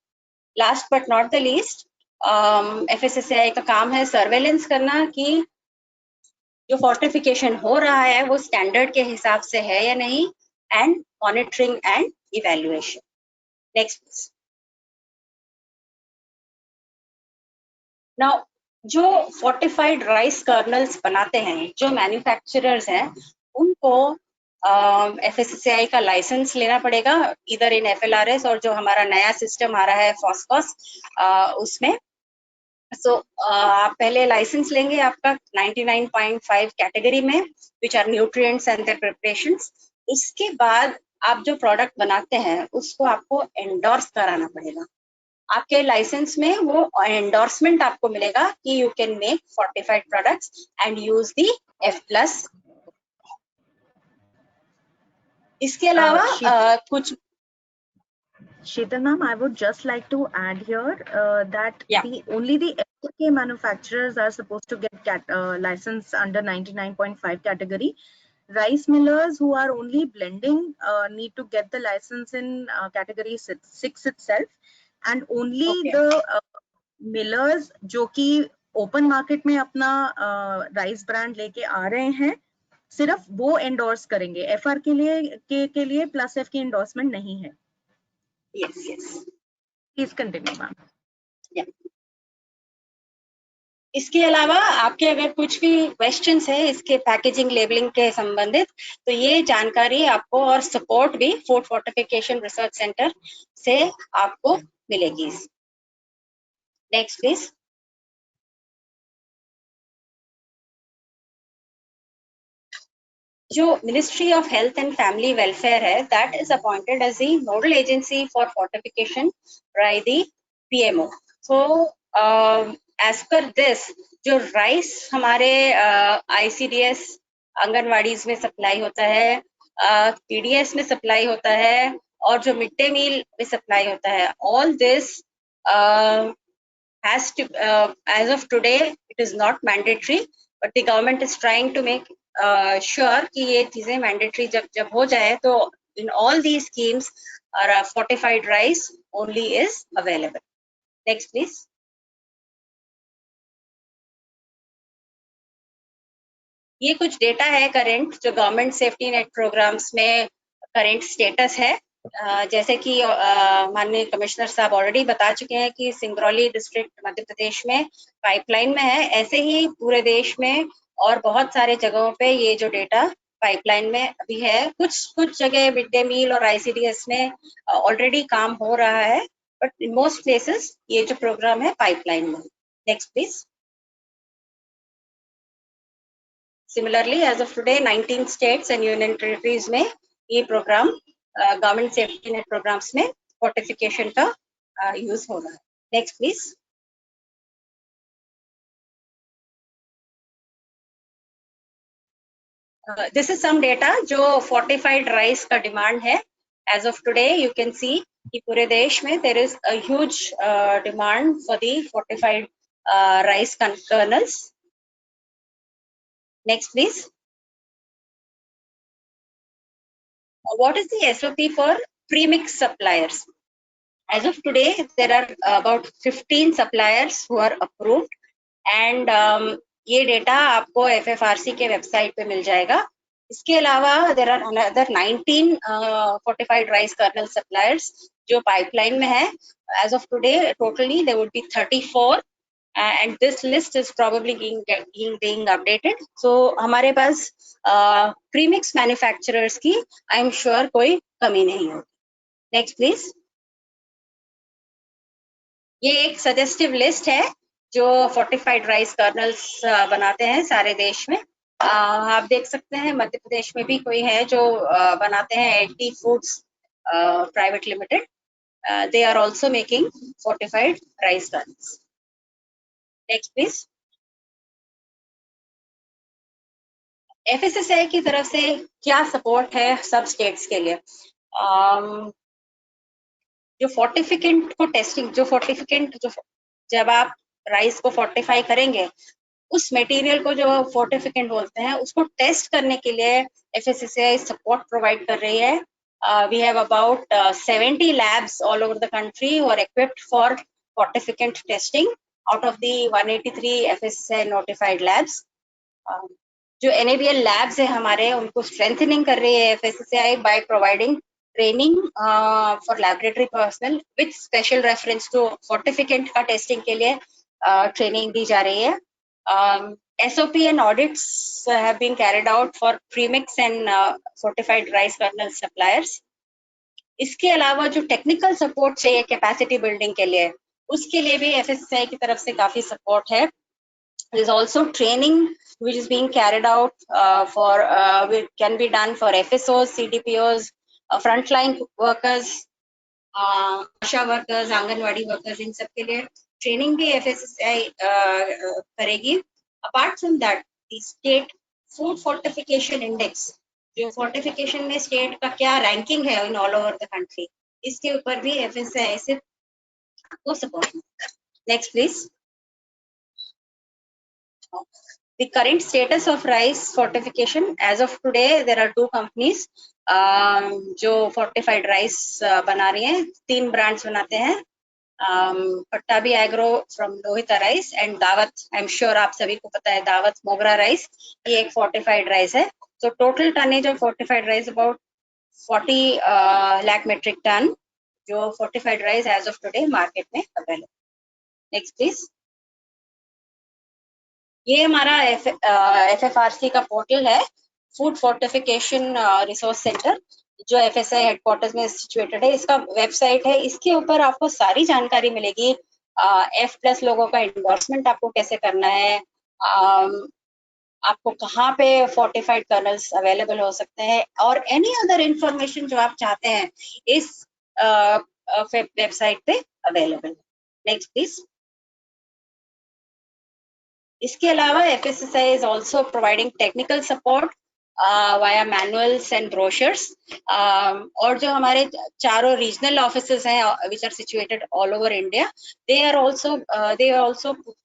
Last but not the least, FSSAI का काम है सर्वेलेंस करना कि जो फोर्टिफिकेशन हो रहा है वो स्टैंडर्ड के हिसाब से है या नहीं, and monitoring and evaluation. Next. Now जो फोर्टिफाइड राइस कर्नल्स बनाते हैं, जो मैन्युफैक्चरर्स हैं, उनको FSSAI का लाइसेंस लेना पड़ेगा, इधर इन FLRS और जो हमारा नया सिस्टम आ रहा है फॉस्फॉस उसमें. सो आप पहले लाइसेंस लेंगे आपका 99.5 कैटेगरी में, which are nutrients and their preparations. उसके बाद आप जो प्रोडक्ट बनाते हैं उसको आपको एंडोर्स कराना पड़ेगा. आपके लाइसेंस में वो एंडोर्समेंट आपको मिलेगा कि you can make fortified products and use the F+. इसके अलावा कुछ Sheetal ma'am, I would just like to add here that only the FK manufacturers are supposed to get license under 99.5 category. Rice millers who are only blending need to get the license in category 6 itself, and only the millers जो कि open market में अपना rice brand लेके आ रहे हैं, सिर्फ वो endorse करेंगे. FR के लिए plus F की endorsement नहीं है. Yes. Please continue, ma'am. Yeah. इसके अलावा आपके अगर कुछ भी क्वेश्चंस है इसके पैकेजिंग लेबलिंग के संबंधित, तो ये जानकारी आपको और सपोर्ट भी फूड फोर्टिफिकेशन रिसर्च सेंटर से आपको मिलेगी. Next please. जो ministry of health and family welfare है, that is appointed as the nodal agency for fortification by the PMO. So as per this, जो राइस हमारे ICDS आंगनवाड़ीज में supply होता है, PDS में सप्लाई होता है, और जो मिड डे मील में सप्लाई होता है, all this has to as of today it is not mandatory, but the government is trying to make sure कि ये चीजें mandatory जब हो जाए, तो in all these schemes fortified rice only is available. Next please. ये कुछ data है करंट जो गवर्नमेंट सेफ्टी नेट प्रोग्राम्स में करंट स्टेटस है. जैसे कि माननीय कमिश्नर साहब ऑलरेडी बता चुके हैं कि सिंगरौली डिस्ट्रिक्ट मध्य प्रदेश में पाइपलाइन में है. ऐसे ही पूरे देश में और बहुत सारे जगहों पे ये जो डेटा पाइपलाइन में अभी है. कुछ जगह मिड डे मील और ICDS में ऑलरेडी काम हो रहा है, बट इन मोस्ट प्लेसेस ये जो प्रोग्राम है पाइपलाइन में. Next please. Similarly, as of today, 19 states and union territories में ये program government safety net programs में फोर्टिफिकेशन का यूज हो रहा है. Next please. This is some data जो फोर्टिफाइड राइस का डिमांड है. As of today you can see कि पूरे देश में there is a huge demand for the fortified rice kernels. Next, please. What is the SOP for premix suppliers? As of today, there are about 15 suppliers who are approved, and ये data आपको FFRC के website पे मिल जाएगा. इसके अलावा there are another 19 fortified rice kernel suppliers जो pipeline में है. As of today, totally there would be 34 and this list is probably being updated. So हमारे पास premix manufacturers की I'm sure कोई कमी नहीं होगी. Next please. ये एक suggestive list है जो fortified rice kernels बनाते हैं सारे देश में. आप देख सकते हैं मध्य प्रदेश में भी कोई है जो बनाते हैं LT Foods Private Limited. They are also making fortified rice kernels. Next please. FSSAI की तरफ से क्या सपोर्ट है सब स्टेट्स के लिए? जो फोर्टिफिकेंट को टेस्टिंग, जो जब आप राइस को फोर्टिफाई करेंगे उस मटेरियल को जो फोर्टिफिकेंट बोलते हैं उसको टेस्ट करने के लिए FSSAI सपोर्ट प्रोवाइड कर रही है. We have about 70 labs all over the country who are equipped for fortificant testing out of the 183 FSSAI notified labs. जो NABL labs है हमारे उनको strengthening कर रही है FSSAI by providing training for laboratory personnel with special reference to fortificant का testing के लिए training दी जा रही है. SOP and audits have been carried out for premix and fortified rice kernel suppliers. इसके अलावा जो technical support चाहिए capacity building के लिए उसके लिए भी FSSAI की तरफ से काफी support है. There is also training which is being carried out which can be done for FSOs, CDPOs, frontline workers, ASHA workers, anganwadi workers, इन सब के लिए training भी FSSAI करेगी. Apart from that, the state food fortification index, जो fortification में state का क्या ranking है in all over the country, इसके ऊपर भी FSSAI से आपको support. Next please. The current status of rice fortification as of today, there are 2 companies जो fortified rice बना रही हैं. 3 brands बनाते हैं. Pattabi Agro from Lohita Rice and Dawat. I'm sure आप सभी को पता है Dawat Mogra Rice. ये एक fortified rice है. So total tonnage of fortified rice about 40 lakh metric ton जो fortified rice as of today market में available. Next please. ये हमारा FFRC का पोर्टल है, फूड फोर्टिफिकेशन रिसोर्स सेंटर जो FSSAI हेडक्वार्टर्स में सिचुएटेड है. इसका वेबसाइट है, इसके ऊपर आपको सारी जानकारी मिलेगी. F+ लोगों का एंडोर्समेंट आपको कैसे करना है, आपको कहाँ पे फोर्टिफाइड कर्नल्स अवेलेबल हो सकते हैं और एनी अदर इंफॉर्मेशन जो आप चाहते हैं इस वेबसाइट पे अवेलेबल. Next please. इसके अलावा FSSAI is also providing technical support via manuals and brochures. और जो हमारे चारों regional offices हैं which are situated all over India, they also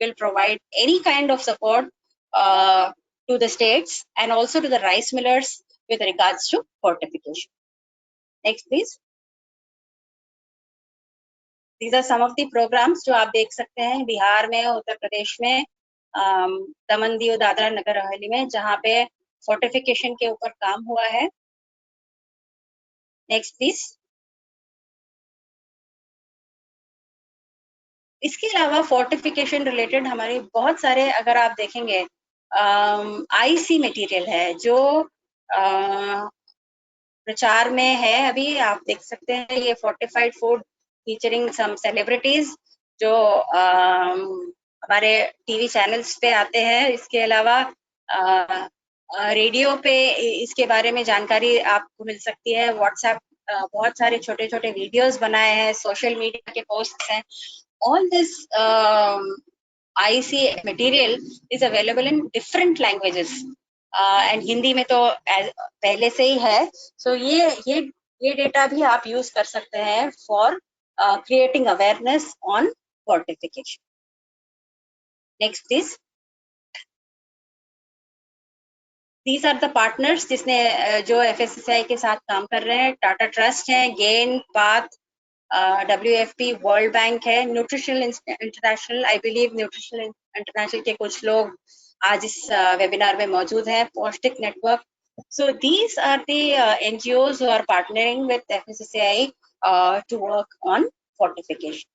will provide any kind of support to the states and also to the rice millers with regards to fortification. Next please. These are some of the programs जो आप देख सकते हैं बिहार में, उत्तर प्रदेश में, दमन दीव दादरा नगर हवेली में जहाँ पे फोर्टिफिकेशन के ऊपर काम हुआ है. Next please. इसके अलावा फोर्टिफिकेशन रिलेटेड हमारे बहुत सारे अगर आप देखेंगे IC मटेरियल है जो प्रचार में है अभी. आप देख सकते हैं ये फोर्टिफाइड फूड फीचरिंग सम सेलिब्रिटीज जो हमारे टीवी चैनल्स पे आते हैं. इसके अलावा रेडियो पे इसके बारे में जानकारी आपको मिल सकती है. व्हाट्सएप बहुत सारे छोटे छोटे वीडियोस बनाए हैं, सोशल मीडिया के पोस्ट्स हैं. All this IC material is available in different languages and Hindi में तो पहले से ही है. सो ये डेटा भी आप यूज कर सकते हैं for creating awareness on fortification. Next please. These are the partners जिसने जो FSSAI के साथ काम कर रहे हैं. टाटा ट्रस्ट है, GAIN, PATH, WFP, world bank है, nutritional international. I believe nutritional international के कुछ लोग आज इस वेबिनार में मौजूद हैं. पौष्टिक network. So these are the NGOs who are partnering with FSSAI to work on fortification.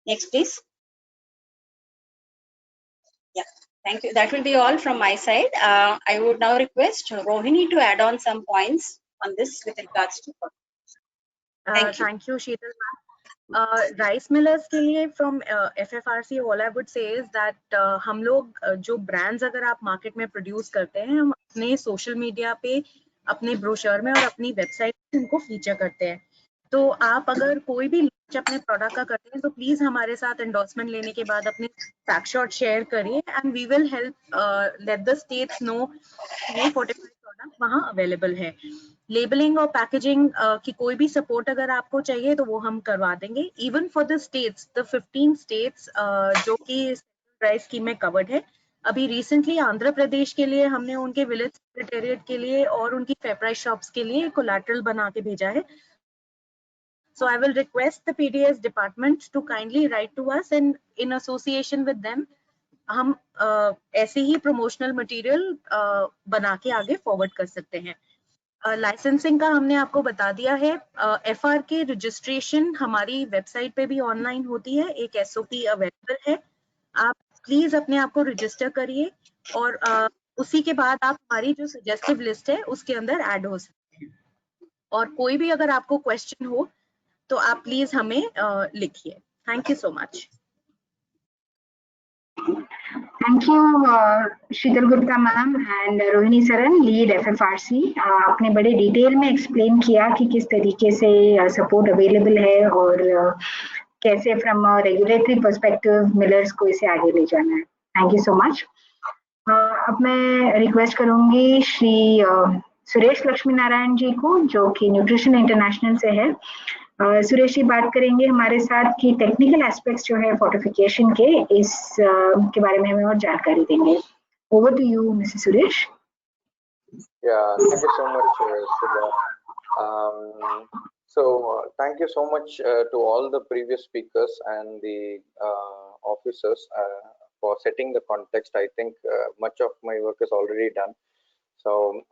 Next, please. Yeah, thank you. That will be all from my side. I would now request Rohini to add on some points on this with regards to. Thank you, Sheetal ma'am. Rice millers के लिए from FFRC, all I would say is that हम लोग जो brands अगर आप market में produce करते हैं, हम अपने social media पे, अपने brochure में और अपनी website पे उनको feature करते हैं. तो आप अगर कोई भी launch अपने product का करते हैं, तो please हमारे साथ endorsement लेने के बाद अपने fact shot share करिए, and we will help let the states know ये fortified product वहाँ available है. लेबलिंग और पैकेजिंग की कोई भी सपोर्ट अगर आपको चाहिए तो वो हम करवा देंगे. Even for the states, the 15 states जो कि राइस स्कीम में कवर्ड है, अभी रिसेंटली आंध्र प्रदेश के लिए हमने उनके विलेज सेक्रेटेरिएट के लिए और उनकी फेयर प्राइस शॉप्स के लिए कोलैटरल बना के भेजा है. So I will request the PDS department to kindly write to us, and in association with them हम ऐसे ही promotional material बना के आगे forward कर सकते हैं. लाइसेंसिंग का हमने आपको बता दिया है. FR के रजिस्ट्रेशन हमारी वेबसाइट पे भी ऑनलाइन होती है, एक SOP अवेलेबल है. आप प्लीज अपने आप को रजिस्टर करिए और उसी के बाद आप हमारी जो सजेस्टिव लिस्ट है उसके अंदर ऐड हो सकते हैं. और कोई भी अगर आपको क्वेश्चन हो तो आप प्लीज हमें लिखिए. Thank you so much. Thank you, Sheetal Gupta ma'am and Rohini Saran, lead FFRC. आपने बड़े डिटेल में एक्सप्लेन किया कि किस तरीके से सपोर्ट अवेलेबल है और कैसे फ्रॉम रेगुलेटरी पर्सपेक्टिव मिलर्स को इसे आगे ले जाना है. Thank you so much. अब मैं रिक्वेस्ट करूंगी श्री सुरेश लक्ष्मी नारायण जी को, जो कि न्यूट्रिशन इंटरनेशनल से है. सुरेश जी बात करेंगे हमारे साथ कि टेक्निकल एस्पेक्ट्स जो है फोर्टिफिकेशन के, इस के बारे में हमें और जानकारी देंगे. Over to you mister Suresh. Thank you so much, Shubha. So thank you so much to all the previous speakers and the officers for setting the context. I think much of my work is already done. So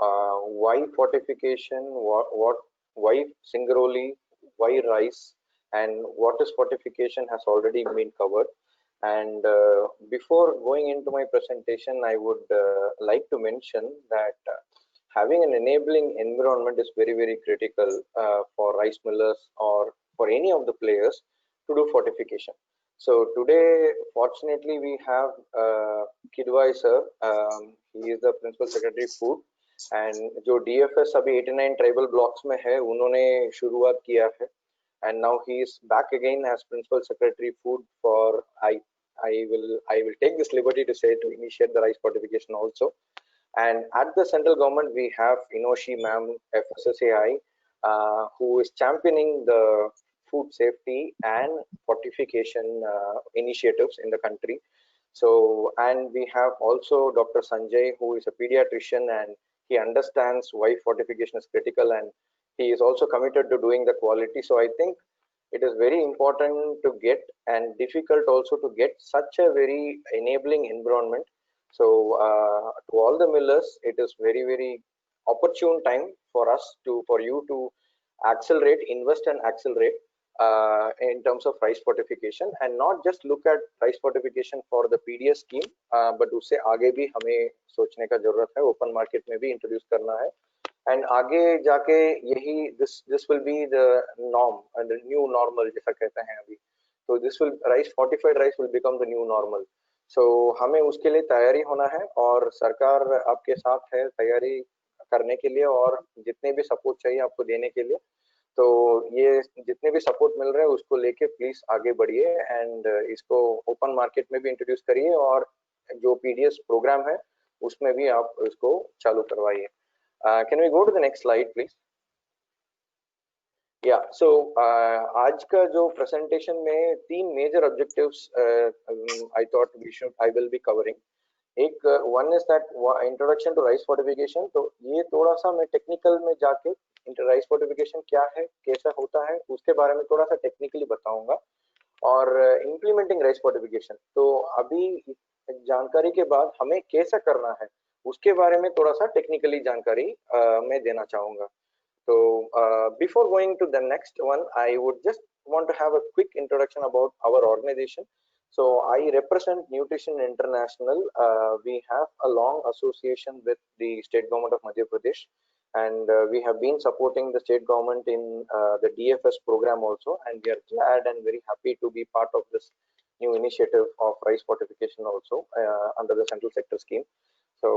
why fortification? Why Singrauli? Why rice? And what is fortification has already been covered. And before going into my presentation, I would like to mention that having an enabling environment is very, very critical for rice millers or for any of the players to do fortification. So today, fortunately, we have Kidwai sir. He is the Principal Secretary Food, and जो DFS अभी 89 tribal blocks में है, उन्होंने शुरुआत किया है, and now he is back again as Principal Secretary Food for I will take this liberty to say to initiate the rice fortification also. And at the central government, we have Inoshi ma'am, FSSAI, who is championing the food safety and fortification initiatives in the country. So, and we have also Dr. Sanjay, who is a pediatrician, and he understands why fortification is critical, and he is also committed to doing the quality. So I think it is very important to get, and difficult also to get, such a very enabling environment. So to all the millers, it is very, very opportune time for us for you to accelerate, invest and accelerate in terms of rice fortification, and not just look at rice fortification for the PDS scheme, but उससे आगे भी हमें सोचने का जरूरत है, open market में भी introduce करना है, and आगे जाके यही this will be the norm and the new normal जैसा कहते हैं अभी, तो this will fortified rice will become the new normal. So हमें उसके लिए तैयारी होना है, और सरकार आपके साथ है तैयारी करने के लिए, और जितने भी सपोर्ट चाहिए आपको देने के लिए. तो ये जितने भी सपोर्ट मिल रहे हैं उसको लेके प्लीज आगे बढ़िए, एंड इसको ओपन मार्केट में भी इंट्रोड्यूस करिए, और जो पीडीएस प्रोग्राम है उसमें भी आप इसको चालू करवाइए. Can we go to the next slide please. Yeah so आज का जो प्रेजेंटेशन में 3 major objectives I will be covering. एक one is that introduction to rice fortification. तो ये थोड़ा सा मैं टेक्निकल में जाके राइस फोर्टिफिकेशन क्या है, कैसा होता है, उसके बारे में थोड़ा सा टेक्निकली बताऊंगा. और इम्प्लीमेंटिंग राइस फोर्टिफिकेशन, तो अभी जानकारी के बाद हमें कैसा करना है उसके बारे में थोड़ा सा टेक्निकली जानकारी मैं देना चाहूंगा. So before going to the next one, I would just want to have a quick introduction about our organization. So I represent Nutrition International. We have a long association with the state government of Madhya Pradesh, and we have been supporting the state government in the DFS program also, and we are glad and very happy to be part of this new initiative of rice fortification also under the central sector scheme. So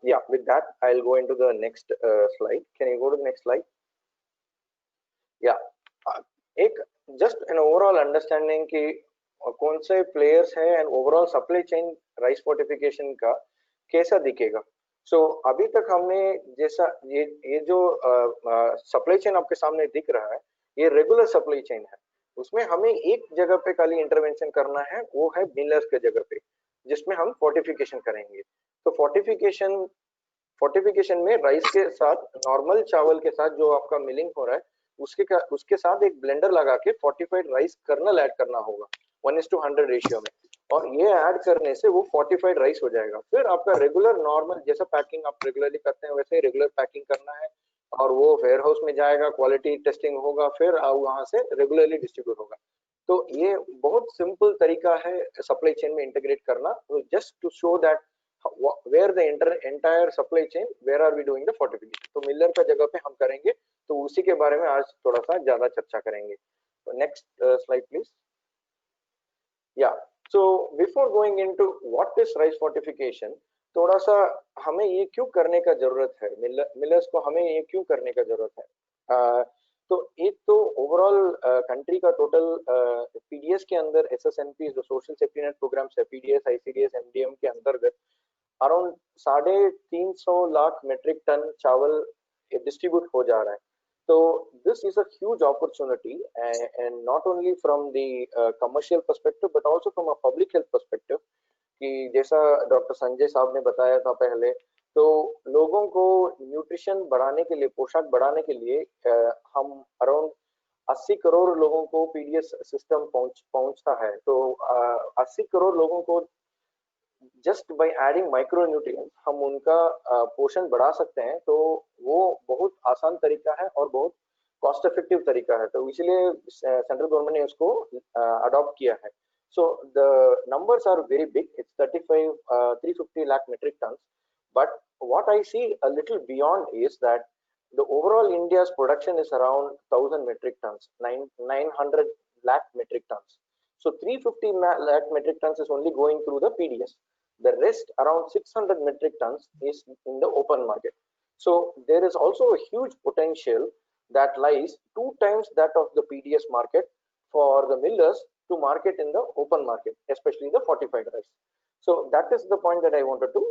yeah, with that, I'll go into the next slide. Can you go to the next slide? Yeah, just an overall understanding कि कौन से players हैं and overall supply chain rice fortification का कैसा दिखेगा. So अभी तक हमने जैसा ये जो supply chain आपके सामने दिख रहा है, ये regular supply chain है. उसमें हमें एक जगह पे खाली इंटरवेंशन करना है, वो है मिलर्स के जगह पे, जिसमें हम फोर्टिफिकेशन करेंगे. तो फोर्टिफिकेशन में राइस के साथ, नॉर्मल चावल के साथ जो आपका मिलिंग हो रहा है, उसके साथ एक ब्लेंडर लगा के फोर्टिफाइड राइस कर्नल ऐड करना होगा 1:100 रेशियो में, और ये ऐड करने से वो फोर्टिफाइड राइस हो जाएगा. फिर आपका रेगुलर नॉर्मल जैसा पैकिंग आप रेगुलरली करते हैं वैसे ही रेगुलर पैकिंग करना है, और वो वेयर हाउस में जाएगा, क्वालिटी टेस्टिंग होगा, फिर वहां से रेगुलरली डिस्ट्रीब्यूट होगा. तो ये बहुत सिंपल तरीका है सप्लाई चेन में इंटीग्रेट करना. Just to show that where the entire supply chain, where are we doing the fortification. तो मिलर का जगह पे हम करेंगे, तो उसी के बारे में आज थोड़ा सा ज्यादा चर्चा करेंगे. Next slide please. Yeah so before going into what is rice fortification, थोड़ा सा हमें ये क्यों करने का जरूरत है, मिलर्स को हमें ये क्यों करने का जरूरत है. तो एक तो ओवरऑल कंट्री का टोटल पीडीएस के अंदर एसएसएनपी जो सोशल सेफ्टी नेट प्रोग्राम है, पीडीएस आईसीडीएस एमडीएम के अंतर्गत अराउंड 350 लाख मेट्रिक टन चावल डिस्ट्रीब्यूट हो जा रहा है. तो this is a huge opportunity, and not only from the commercial perspective but also from a public health perspective, कि जैसा डॉक्टर संजय साहब ने बताया था पहले, तो लोगों को न्यूट्रिशन बढ़ाने के लिए, पोशाक बढ़ाने के लिए हम अराउंड 80 करोड़ लोगों को पीडीएस सिस्टम पहुंचता है. तो 80 करोड़ लोगों को just by adding micro nutrients हम उनका पोषण बढ़ा सकते हैं. तो वो बहुत आसान तरीका है और बहुत कॉस्ट इफेक्टिव तरीका है. तो इसलिए सेंट्रल गवर्नमेंट ने उसको अडॉप्ट किया है. So the numbers are very big. It's 350 lakh metric tons. But what I see a little beyond is that the overall India's production is around 1,000 metric tons, 900 lakh metric tons. So 350 lakh metric tons is only going through the PDS. The rest, around 600 metric tons, is in the open market. So there is also a huge potential that lies 2 times that of the PDS market for the millers to market in the open market, especially the fortified rice. So that is the point that I wanted to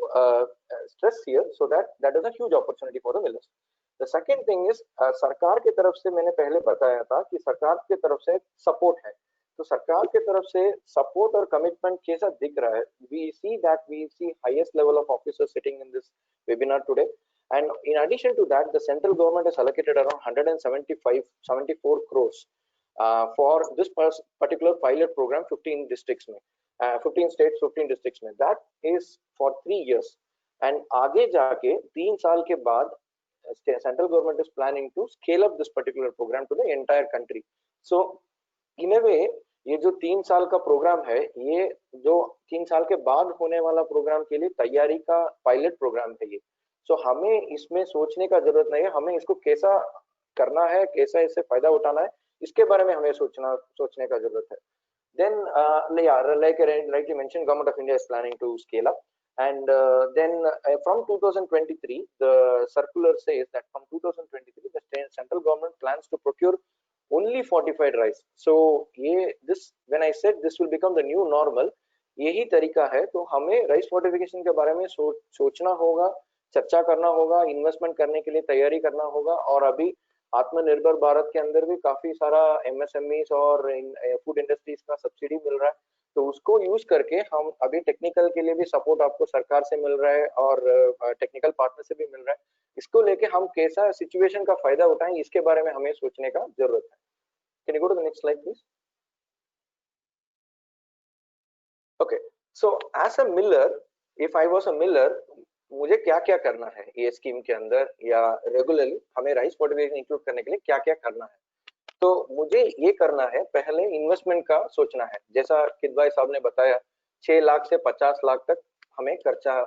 stress here, so that is a huge opportunity for the millers. The second thing is सरकार के तरफ से, मैंने पहले बताया था कि सरकार के तरफ से सपोर्ट है. तो सरकार के तरफ से सपोर्ट और कमिटमेंट कैसा दिख रहा है. We see highest level of officers sitting in this webinar today, and in addition to that, the central government has allocated around 174 crores for this particular pilot program 15 districts में, 15 states 15 districts में. That is for 3 years, and आगे जाके 3 साल के बाद central government is planning to scale up this particular program to the entire country. So in a way ये जो 3 साल का प्रोग्राम है, ये जो 3 साल के बाद होने वाला प्रोग्राम के लिए तैयारी का पायलट प्रोग्राम है ये. सो हमें इसमें सोचने का जरूरत नहीं है, हमें इसको कैसा करना है, कैसा इससे फायदा उठाना है, इसके बारे में हमें सोचने का जरूरत है. Then like I rightly mentioned, Government of India is planning to scale up, and then from 2023 the circular says that from 2023 the central government plans to procure only fortified rice. So when I said this will become the new normal, यही तरीका है. तो हमें rice fortification के बारे में सोचना होगा, चर्चा करना होगा, इन्वेस्टमेंट करने के लिए तैयारी करना होगा. और अभी आत्मनिर्भर भारत के अंदर भी काफी सारा एमएसएमईज और फूड इंडस्ट्रीज का सब्सिडी मिल रहा है. तो उसको यूज करके हम अभी टेक्निकल के लिए भी सपोर्ट आपको सरकार से मिल रहा है और टेक्निकल पार्टनर से भी मिल रहा है. इसको लेके हम कैसा सिचुएशन का फायदा उठाएं, इसके बारे में हमें सोचने का जरूरत है. Can you go to the next slide please. Okay, so as a miller, if I was a miller, मुझे क्या क्या करना है ये स्कीम के अंदर, या रेगुलरली हमें राइस फोर्टिफिकेशन इंक्लूड करने के लिए क्या क्या करना है. तो मुझे ये करना है, पहले इन्वेस्टमेंट का सोचना है। जैसा किद भाई साहब ने बताया 6 लाख से 50 लाख तक हमें खर्चा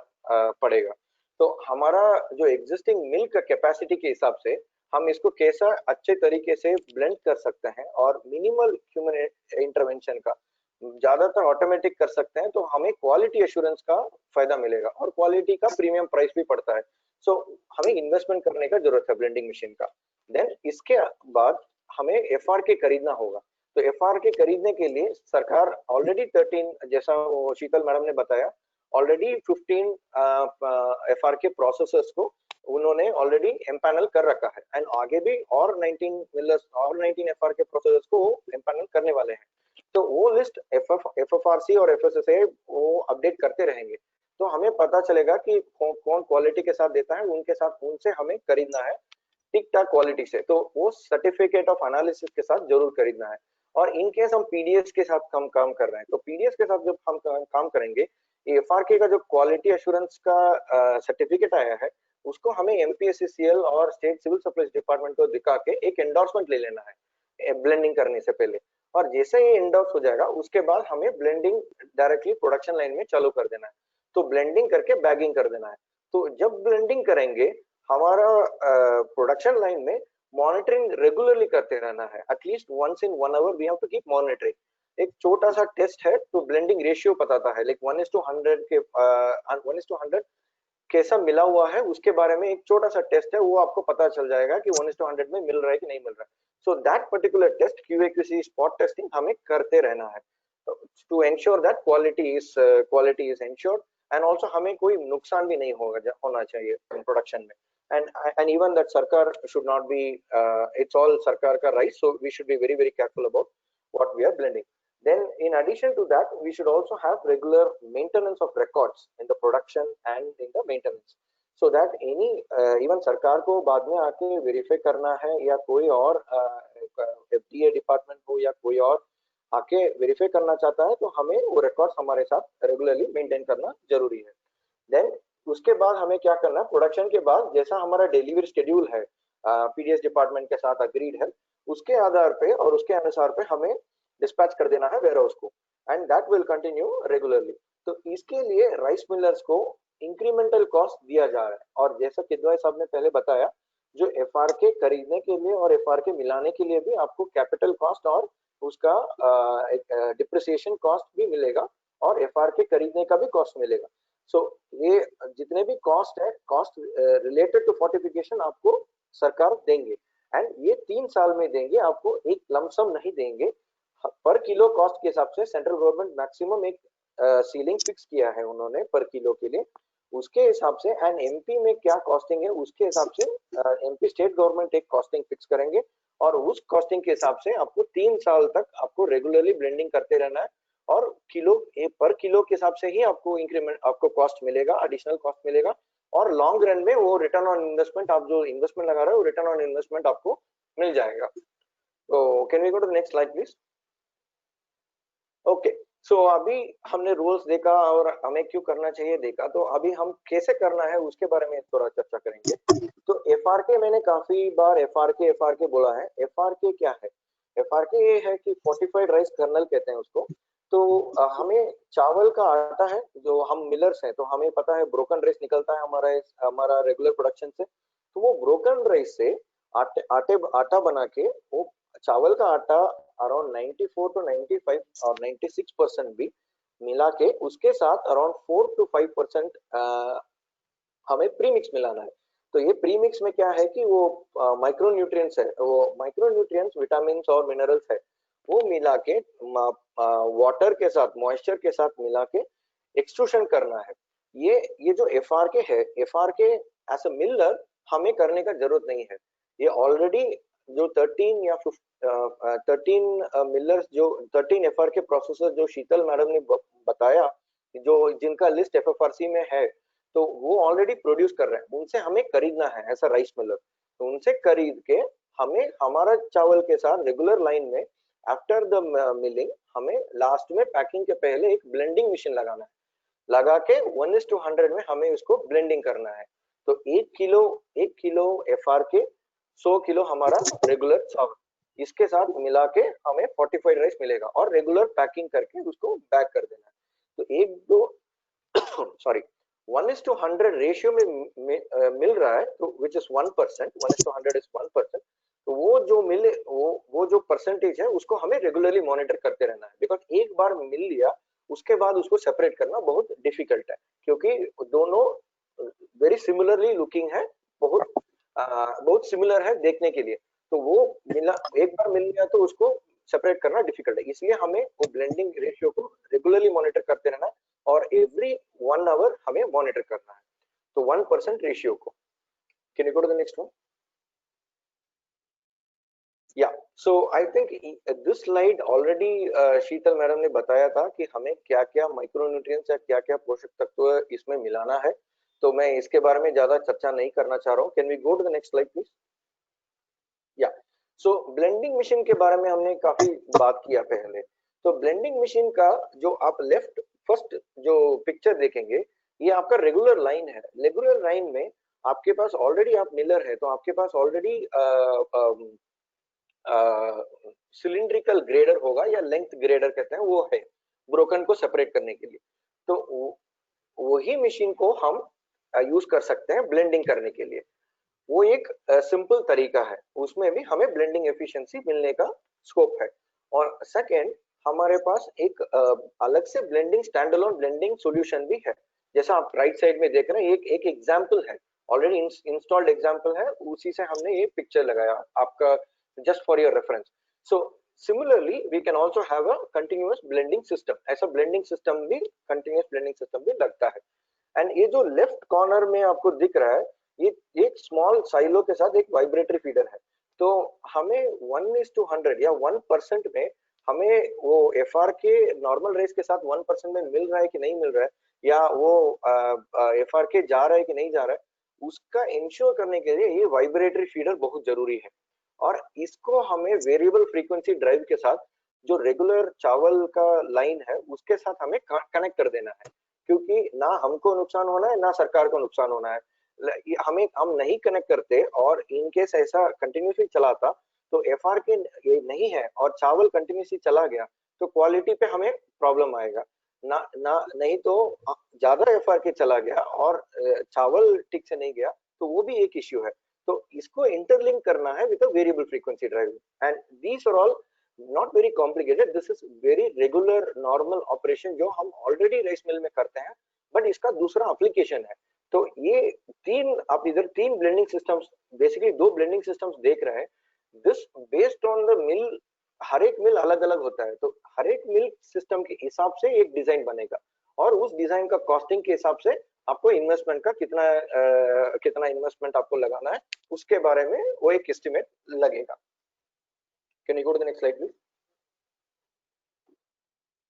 पड़ेगा। तो हमारा जो एग्जिस्टिंग मिल का कैपेसिटी के हिसाब से हम इसको कैसा अच्छे तरीके से ब्लेंड कर सकते हैं और मिनिमल ह्यूमन इंटरवेंशन का ज्यादातर ऑटोमेटिक कर सकते हैं, तो हमें क्वालिटी एश्योरेंस का फायदा मिलेगा और क्वालिटी का प्रीमियम प्राइस भी पड़ता है। सो हमें इन्वेस्टमेंट करने का जरूरत है ब्लेंडिंग मशीन का। देन इसके बाद हमें FRK खरीदना होगा। तो FRK खरीदने के लिए सरकार ऑलरेडी 13, जैसा शीतल मैडम ने बताया, ऑलरेडी 15 FRK प्रोसेसर्स को उन्होंने ऑलरेडी एम्पैनल कर रखा है एंड आगे भी और 19 मिलर्स और 19 FRK प्रोसेसर्स को एम्पैनल करने वाले हैं। तो वो लिस्ट FFRC और FSSAI वो अपडेट करते रहेंगे, तो हमें पता चलेगा कि कौन क्वालिटी के साथ देता है, उनसे हमें खरीदना है ठीक ठाक क्वालिटी से। तो वो सर्टिफिकेट ऑफ एनालिसिस के साथ जरूर खरीदना है। और इन केस हम PDS के साथ काम कर रहे हैं, तो PDS के साथ जब हम काम करेंगे, FRK का जो क्वालिटी एश्योरेंस का सर्टिफिकेट आया है उसको हमें MPSCL और स्टेट सिविल सप्लाईज डिपार्टमेंट को दिखा के एक एंडोर्समेंट ले लेना है ब्लेंडिंग करने से पहले। और जैसे ये एंडोर्स हो जाएगा उसके बाद हमें ब्लेंडिंग डायरेक्टली प्रोडक्शन लाइन में चालू कर देना है। तो ब्लेंडिंग करके बैगिंग कर देना है। तो जब ब्लेंडिंग करेंगे हमारा प्रोडक्शन लाइन में मॉनिटरिंग रेगुलरली करते रहना है। At least once in 1 hour we have to keep monitoring. एक छोटा सा टेस्ट है तो ब्लेंडिंग रेशियो बताता है, लाइक 1:100 के 1:100 कैसा मिला हुआ है उसके बारे में एक छोटा सा टेस्ट है, वो आपको पता चल जाएगा कि 1:100 में मिल रहा है कि नहीं मिल रहा है। So that particular test QA/QC spot testing हमें करते रहना है to ensure that quality is ensured and also हमें कोई नुकसान भी नहीं होना चाहिए इन प्रोडक्शन में। and even that sarkar should not be it's all sarkar ka rights, so we should be very very careful about what we are blending. Then in addition to that we should also have regular maintenance of records in the production and in the maintenance, so that any even sarkar ko baad mein aake verify karna hai ya koi aur FDA department ho ya koi aur आके verify करना चाहता है तो हमें वो records हमारे साथ regularly maintain करना जरूरी है। देन उसके बाद हमें क्या करना है, प्रोडक्शन के बाद जैसा हमारा डिलीवरी शेड्यूल है PDS डिपार्टमेंट के साथ अग्रीड है, उसके आधार पे और उसके अनुसार पे हमें डिस्पैच कर देना है वेयर हाउस को, and that will continue regularly. तो इसके लिए राइस मिलर्स को इंक्रीमेंटल कॉस्ट दिया जा रहा है। और जैसा किदवाई साहब ने पहले बताया, जो FRK खरीदने के लिए और FRK मिलाने के लिए भी आपको कैपिटल कॉस्ट और उसका डिप्रिसिएशन कॉस्ट भी मिलेगा और FRK खरीदने का भी कॉस्ट मिलेगा। सो ये जितने भी कॉस्ट है, कॉस्ट रिलेटेड टू फोर्टिफिकेशन आपको सरकार देंगे, एंड ये 3 साल में देंगे, आपको एक लमसम नहीं देंगे। पर किलो कॉस्ट के हिसाब से सेंट्रल गवर्नमेंट मैक्सिमम एक सीलिंग फिक्स किया है उन्होंने पर किलो के लिए, उसके हिसाब से एंड MP में क्या कॉस्टिंग है उसके हिसाब से MP स्टेट गवर्नमेंट एक कॉस्टिंग फिक्स करेंगे और उस कॉस्टिंग के हिसाब से आपको 3 साल तक आपको रेगुलरली ब्लेंडिंग करते रहना है और पर किलो के हिसाब से ही आपको इंक्रीमेंट आपको कॉस्ट मिलेगा, एडिशनल कॉस्ट मिलेगा। और लॉन्ग रन में वो रिटर्न ऑन इन्वेस्टमेंट, आप जो इन्वेस्टमेंट लगा रहे हो रिटर्न ऑन इन्वेस्टमेंट आपको मिल जाएगा। तो can we go to next slide please. Okay, so अभी हमने रूल्स देखा और हमें क्यों करना चाहिए देखा, तो अभी हम कैसे करना है उसके बारे में थोड़ा चर्चा करेंगे। तो FRK मैंने काफी बार FRK बोला है। FRK क्या है? FRK ये है कि फोर्टिफाइड राइस कर्नल कहते हैं उसको। तो हमें चावल का आटा है, जो हम मिलर्स हैं तो हमें पता है ब्रोकन राइस निकलता है हमारा रेगुलर प्रोडक्शन से। तो वो ब्रोकन राइस से आटा बना के वो चावल का आटा अराउंड 94 to 95 और 96% भी मिला के उसके साथ अराउंड 4 to 5% हमें प्रीमिक्स मिलाना है। तो ये प्रीमिक्स में क्या है कि वो माइक्रोन्यूट्रिएंट्स है, वो माइक्रोन्यूट्रिएंट्स विटामिन और मिनरल्स है, वो मिला के वाटर के साथ मॉइस्चर के साथ मिला के एक्सट्रूशन करना है। ये जो FRK है, FRK एज अ मिलर हमें करने का जरूरत नहीं है। ये ऑलरेडी जो 13 मिलर्स जो 13 FRK प्रोसेसर जो शीतल मैडम ने बताया, जो जिनका लिस्ट FFRC में है, तो वो ऑलरेडी प्रोड्यूस कर रहे हैं, उनसे हमें खरीदना है ऐसा राइस मिलर। तो उनसे खरीद के हमें हमारा चावल के साथ रेगुलर लाइन में आफ्टर द मिलिंग हमें लास्ट में पैकिंग के पहले एक ब्लेंडिंग मशीन लगाना है, लगा के 1:100 में हमें उसको ब्लेंडिंग करना है। तो 1 किलो FRK 100 किलो हमारा रेगुलर चावल। इसके साथ मिला के हमें फोर्टिफाइड राइस मिलेगा और रेगुलर पैकिंग करके उसको बैक कर देना है। तो एक दो सॉरी 1:100 रेशियो में मिल रहा है, तो विच इज 1%, 1:100 इज 1%। तो वो जो मिले वो जो परसेंटेज है उसको हमें रेगुलरली मॉनिटर करते रहना है, बिकॉज एक बार मिल लिया उसके बाद उसको सेपरेट करना बहुत डिफिकल्ट है, क्योंकि दोनों वेरी सिमिलरली लुकिंग है, बहुत सिमिलर है देखने के लिए। तो वो मिला, एक बार मिल गया तो उसको सेपरेट करना डिफिकल्ट है, इसलिए हमें वो ब्लेंडिंग रेशियो को रेगुलरली मॉनिटर करते रहना है और एवरी 1 आवर हमें मॉनिटर करना है। तो 1% रेशियो को, can you go to the next one? Yeah so I think this slide already Sheetal madam ने बताया था कि हमें क्या क्या माइक्रोन्यूट्रिएंट्स या क्या क्या पोषक तत्व इसमें मिलाना है, तो मैं इसके बारे में ज्यादा चर्चा नहीं करना चाह रहा हूँ। Can we go to the next slide please? Yeah सो ब्लेंडिंग मशीन के बारे में हमने काफी बात किया पहले। तो ब्लेंडिंग मशीन का जो आप लेफ्ट फर्स्ट जो पिक्चर देखेंगे, ये आपका रेगुलर लाइन है। रेगुलर लाइन में आपके पास ऑलरेडी आप मिलर है, तो आपके पास ऑलरेडी सिलिंड्रिकल ग्रेडर होगा या लेंथ ग्रेडर कहते हैं, वो है ब्रोकन को सेपरेट करने के लिए। तो वही मशीन को हम यूज कर सकते हैं ब्लेंडिंग करने के लिए। वो एक सिंपल तरीका है, उसमें भी हमें ब्लेंडिंग एफिशिएंसी मिलने का स्कोप है। और सेकेंड, हमारे पास एक अलग से blending stand alone blending solution भी है, जैसा आप राइट साइड में देख रहे हैं। एक एग्जांपल है, ऑलरेडी इंस्टॉल्ड एग्जांपल है, उसी से हमने ये पिक्चर लगाया आपका, just for your reference. So similarly we can also have a continuous blending system. ऐसा blending system भी, continuous blending system भी लगता है। एंड ये जो लेफ्ट कॉर्नर में आपको दिख रहा है, ये एक स्मॉल साइलो के साथ एक वाइब्रेटरी फीडर है। तो हमें 1:100 या 1% में हमें वो एफआर के नॉर्मल रेस के साथ 1% में मिल रहा है कि नहीं मिल रहा है, या वो एफआर के जा रहा है कि नहीं जा रहा है, उसका इंश्योर करने के लिए ये वाइब्रेटरी फीडर बहुत जरूरी है। और इसको हमें वेरिएबल फ्रीक्वेंसी ड्राइव के साथ जो रेगुलर चावल का लाइन है उसके साथ हमें कनेक्ट कर देना है, क्योंकि ना हमको नुकसान होना है ना सरकार को नुकसान होना है। हम नहीं कनेक्ट करते और इनकेस ऐसा कंटिन्यूसली चलाता तो एफआर के ये नहीं है और चावल कंटिन्यूसली चला गया तो क्वालिटी पे हमें प्रॉब्लम आएगा ना नहीं तो ज्यादा एफआर के चला गया और चावल ठीक से नहीं गया तो वो भी एक इश्यू है। तो इसको इंटरलिंक करना है with a variable frequency drive, and these are all not very complicated, this is very regular normal operation जो हम ऑलरेडी राइस मिल में करते हैं, बट इसका दूसरा एप्लीकेशन है। तो ये तीन, आप इधर तीन ब्लेंडिंग सिस्टम्स, बेसिकली दो ब्लेंडिंग सिस्टम्स देख रहे हैं। This based on the mill, हर एक मिल अलग अलग होता है, तो हर एक मिल सिस्टम के हिसाब से एक डिजाइन बनेगा और उस डिजाइन का कॉस्टिंग के हिसाब से आपको इन्वेस्टमेंट का कितना इन्वेस्टमेंट आपको लगाना है उसके बारे में वो एक एस्टिमेट लगेगा। Can you go to the next slide please?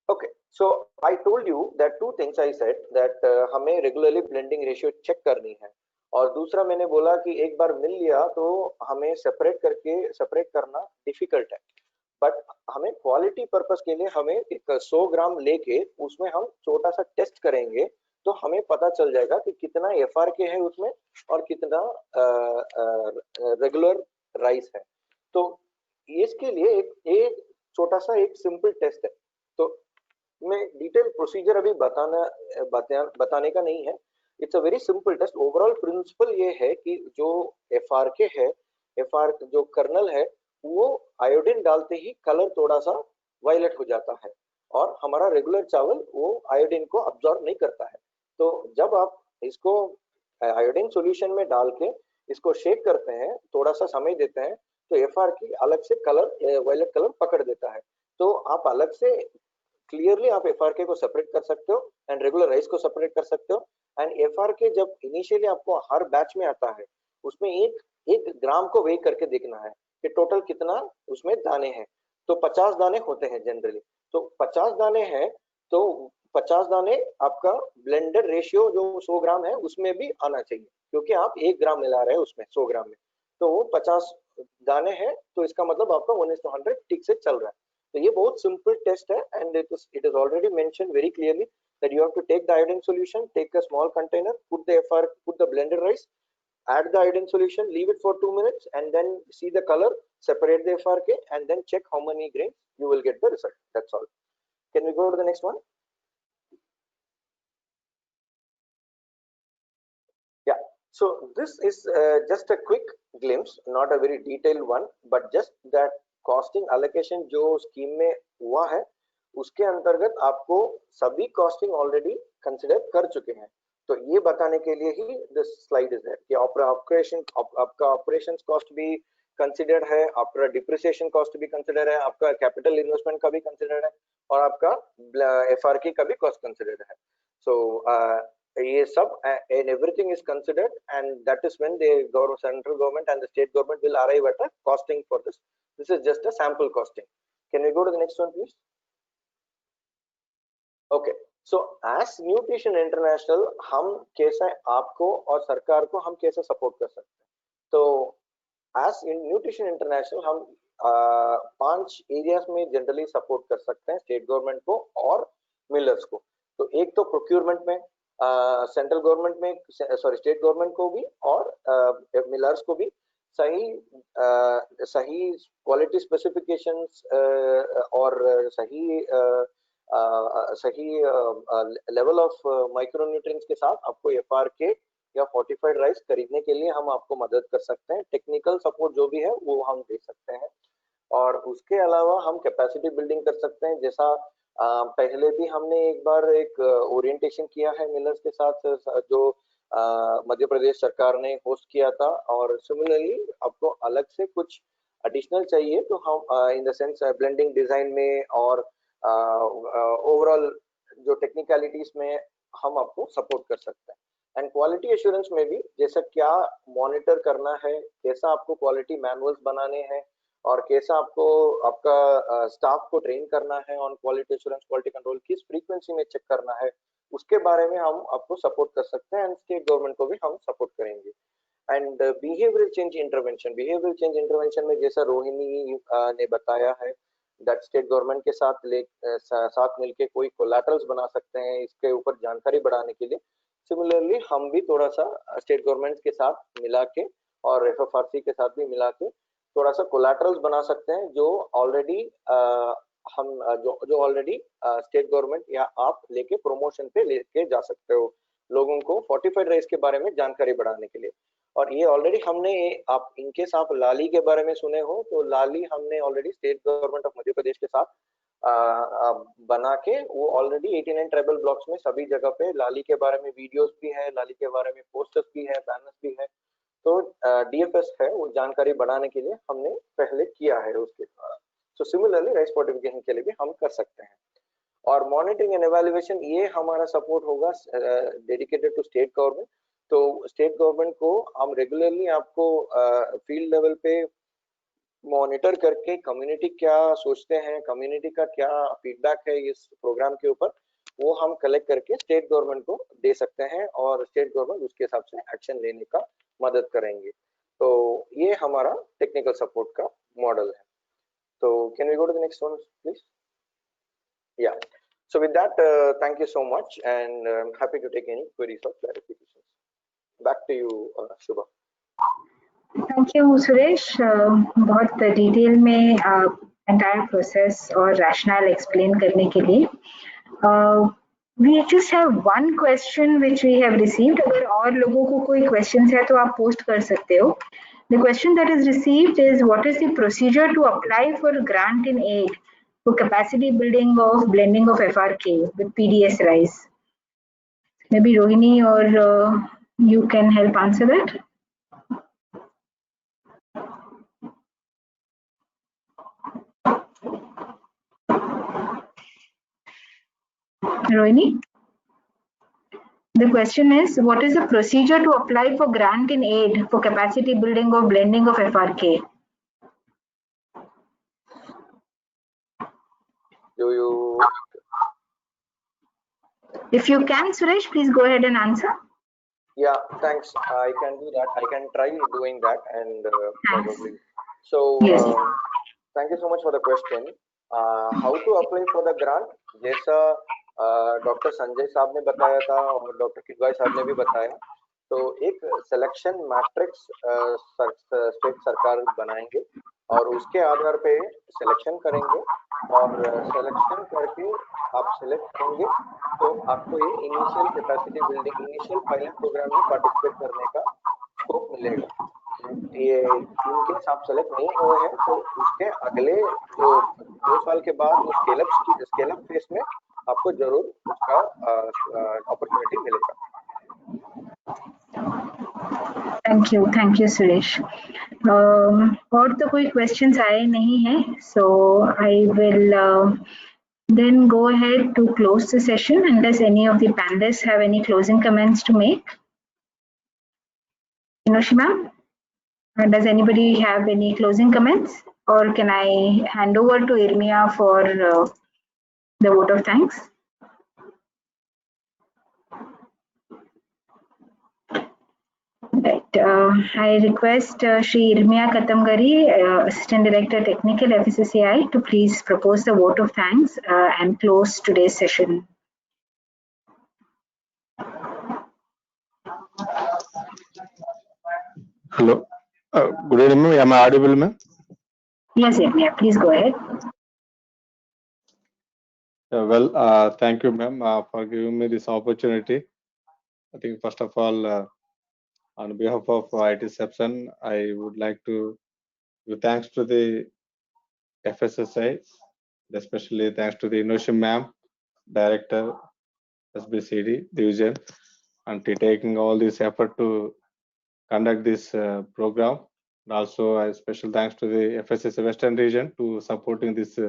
Okay, so I told you that two things I said that हमें रेगुलरली ब्लेंडिंग रेशियो चेक करनी है, और दूसरा मैंने बोला कि एक बार मिल लिया तो हमें सेपरेट करना डिफिकल्ट है, बट हमें क्वालिटी पर्पस के लिए हमें एक 100 ग्राम लेके उसमें हम छोटा सा टेस्ट करेंगे तो हमें पता चल जाएगा कि कितना एफआरके है उसमें और कितना रेगुलर राइस है। तो इसके लिए एक छोटा सा एक सिंपल टेस्ट है, तो मैं डिटेल प्रोसीजर अभी बताने का नहीं है, it's a very simple test. Overall principle ये है कि जो एफआरके है, एफआर जो कर्नल है वो आयोडीन डालते ही कलर थोड़ा सा वायलेट हो जाता है और हमारा रेगुलर चावल वो आयोडीन को अब्सॉर्ब नहीं करता है। तो जब आप इसको आयोडीन सॉल्यूशन में डाल के इसको शेक करते हैं, थोड़ा सा समय देते हैं, तो एफआर की अलग से कलर वायलेट कलर पकड़ देता है। तो आप अलग से क्लियरली आप एफआरके को सेपरेट कर सकते हो एंड रेगुलर राइस को सेपरेट कर सकते हो। एंड एफआरके जब इनिशियली आपको हर बैच में आता है उसमें एक ग्राम को वेट करके देखना है कि टोटल कितना उसमें दाने हैं। तो 50 दाने होते हैं जनरली, तो 50 दाने हैं तो 50 दाने आपका ब्लेंडेड रेशियो जो 100 ग्राम है उसमें भी आना चाहिए, क्योंकि आप 1 ग्राम मिला रहे हैं उसमें 100 ग्राम में, तो वो 50 दाने हैं, तो इसका मतलब आपका 1:100 ठीक से चल रहा है। तो ये बहुत सिंपल टेस्ट है and it is already mentioned very clearly that you have to take the iodine solution, take a small container, put the blended rice, add the iodine solution, leave it for 2 minutes, and then see the color, separate the FRK, and then check how many grains, you will get the result. That's all. Can we go to the next one? Yeah, so this is just a quick glimpse, not a very detailed one, but just that costing allocation जो scheme में हुआ है, उसके अंतर्गत आपको सभी costing already consider कर चुके हैं. तो ये बताने के लिए ही this slide is there कि आपका operations cost भी considered है, आपका depreciation cost भी considered है, आपका capital investment का भी considered है, और आपका FRK का भी cost considered है. So ये सब and everything is considered, and that is when the central government and the state government will arrive at a costing for this. This is just a sample costing. Can we go to the next one, please? Okay. So as Nutrition International, हम कैसे आपको और सरकार को हम कैसे support कर सकते हैं? तो as in Nutrition International हम 5 एरियाज में जनरली सपोर्ट कर सकते हैं स्टेट गवर्नमेंट को और मिलर्स को. तो एक तो प्रोक्योरमेंट में सेंट्रल गवर्नमेंट में, सॉरी स्टेट गवर्नमेंट को भी और मिलर्स को भी सही क्वालिटी स्पेसिफिकेशंस और सही लेवल ऑफ माइक्रोन्यूट्रिएंट्स के साथ आपको FRK या फोर्टिफाइड राइस खरीदने के लिए हम आपको मदद कर सकते हैं. टेक्निकल सपोर्ट जो भी है वो हम दे सकते हैं, और उसके अलावा हम कैपेसिटी बिल्डिंग कर सकते हैं. जैसा पहले भी हमने एक बार एक ओरिएंटेशन किया है मिलर्स के साथ जो मध्य प्रदेश सरकार ने होस्ट किया था, और सिमिलरली आपको अलग से कुछ एडिशनल चाहिए तो हम in the sense blending design में और ओवरऑल जो टेक्निकलिटीज में हम आपको सपोर्ट कर सकते हैं. एंड क्वालिटी एश्योरेंस में भी जैसा क्या मॉनिटर करना है, कैसा आपको क्वालिटी मैनुअल्स बनाने हैं, और कैसा आपको आपका स्टाफ को ट्रेन करना है on quality assurance, quality control, किस फ्रीक्वेंसी में चेक करना है, उसके बारे में हम आपको सपोर्ट कर सकते हैं. एंड स्टेट गवर्नमेंट को भी हम सपोर्ट करेंगे. एंड बिहेवियरल चेंज इंटरवेंशन में जैसा रोहिणी ने बताया है, दैट स्टेट गवर्नमेंट के साथ मिलके कोई कोलैटरल्स बना सकते हैं इसके ऊपर जानकारी बढ़ाने के लिए. सिमिलरली हम भी थोड़ा सा स्टेट गवर्नमेंट के साथ मिला के और FFRC के साथ भी मिला के थोड़ा सा कोलैटरल्स बना सकते हैं जो ऑलरेडी हम जो ऑलरेडी स्टेट गवर्नमेंट या आप लेके प्रमोशन पे लेके जा सकते हो लोगों को फोर्टिफाइड राइस के बारे में जानकारी बढ़ाने के लिए. और ये ऑलरेडी हमने आप इनकेस आप लाली के बारे में सुने हो तो लाली हमने already state government of Madhya Pradesh के साथ बना के वो ऑलरेडी 89 ट्राइबल ब्लॉक्स में सभी जगह पे लाली के बारे में वीडियोस भी है, लाली के बारे में पोस्टर्स भी है, बैनर्स भी है. तो DFS है वो जानकारी बढ़ाने के लिए हमने पहले किया है उसके द्वारा. सो सिमिलरली राइस फोर्टिफिकेशन के लिए भी हम कर सकते हैं. और मॉनिटरिंग एंड एवेल्युएशन ये हमारा सपोर्ट होगा डेडिकेटेड टू स्टेट गवर्नमेंट. तो स्टेट गवर्नमेंट को हम रेगुलरली आपको फील्ड लेवल पे मॉनिटर करके कम्युनिटी क्या सोचते हैं, कम्युनिटी का क्या फीडबैक है इस प्रोग्राम के ऊपर, वो हम कलेक्ट करके स्टेट गवर्नमेंट को दे सकते हैं और स्टेट गवर्नमेंट उसके हिसाब से एक्शन लेने का मदद करेंगे. तो ये हमारा टेक्निकल सपोर्ट का मॉडल है. तो can we go to the next one please? Yeah so with that thank you so much, and I'm happy to take any queries or clarifications. Back to you Shubha. Thank you Suresh, बहुत detail में entire process और rational explain करने के लिए. We just have one question which we have received. अगर और लोगों को कोई questions है तो आप post कर सकते हो. The question that is received is, what is the procedure to apply for grant in aid for capacity building of blending of FRK with PDS rice? Maybe Rohini or you can help answer that. Rohini? The question is, what is the procedure to apply for grant in aid for capacity building or blending of FRK? Do you? If you can, Suresh, please go ahead and answer. Yeah, thanks. I can do that. I can try doing that, and probably. So, yes. Thank you so much for the question. How to apply for the grant? जैसा doctor Sanjay साहब ने बताया था और doctor Kidwai साहब ने भी बताया तो एक सिलेक्शन मैट्रिक्स स्टेट सरकार बनाएंगे और उसके आधार पे सिलेक्शन करेंगे और सिलेक्शन करके आप सिलेक्ट होंगे तो आपको ये initial capacity building initial pilot program में पार्टिसिपेट करने का स्कोप मिलेगा। ये इनकेस आप सेलेक्ट नहीं हुए हैं तो उसके अगले जो 2 साल के बाद वो स्केल अप फेज में आपको जरूर उसका अपॉर्चुनिटी मिलेगा। Thank you Suresh. और तो कोई क्वेश्चंस आए नहीं हैं, so I will then go ahead to close the session unless any of the panelists have any closing comments to make. Inoshima, does anybody have any closing comments, or can I hand over to Irmia for the vote of thanks? Right. I request Shri Irmia Katamgari, Assistant Director Technical FSSAI, to please propose the vote of thanks and close today's session. Hello. Good evening, ma'am. Am I audible, ma'am? Yes, Irmia, please go ahead. Well, thank you, ma'am, for giving me this opportunity. I think first of all, on behalf of ITception, I would like to give thanks to the FSSAI, especially thanks to the Inoshima ma'am, Director, SBCD Division, and taking all this effort to conduct this program. And also, a special thanks to the FSSAI Western Region to supporting this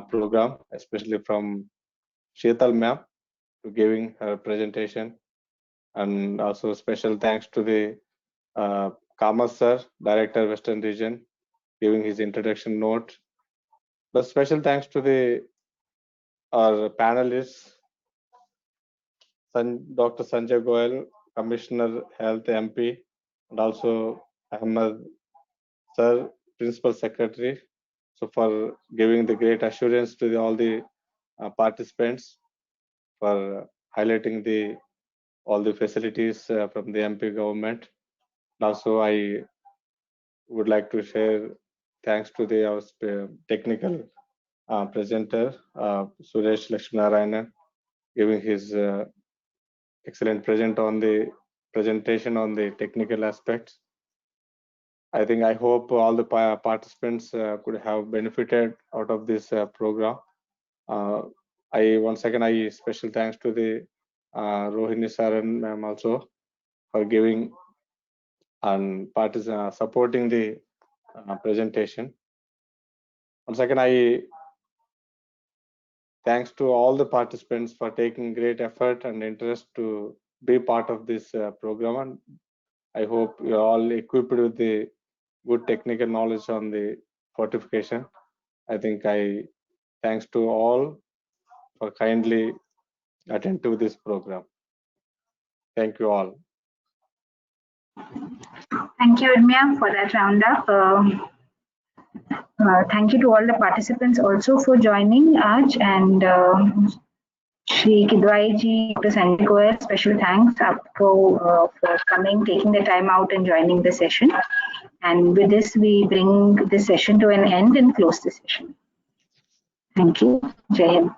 program, especially from Sheetal ma'am to giving her presentation. And also special thanks to the Kamath sir, Director Western Region, giving his introduction note. But special thanks to our panelists, Dr. Sanjay Goyal, Commissioner Health MP, and also Ahmed sir, Principal Secretary, so for giving the great assurance to all the participants, for highlighting all the facilities from the MP government. And also, I would like to share thanks to our technical presenter, Suresh Lakshminarayanan, giving his excellent presentation on the technical aspects. I hope all the participants could have benefited out of this program. Once again, I special thanks to the Rohini Saran ma'am also for giving and supporting the presentation. Once again, I thanks to all the participants for taking great effort and interest to be part of this program. And I hope you're all equipped with the good technical knowledge on the fortification. Thanks to all for kindly attend to this program. Thank you all. Thank you, Irmia, for that roundup. Thank you to all the participants also for joining us, and Shri Kidwai ji, Dr. Sanjay Goyal, special thanks for coming, taking the time out and joining the session. And with this, we bring this session to an end and close the session. Thank you. Jai Hind.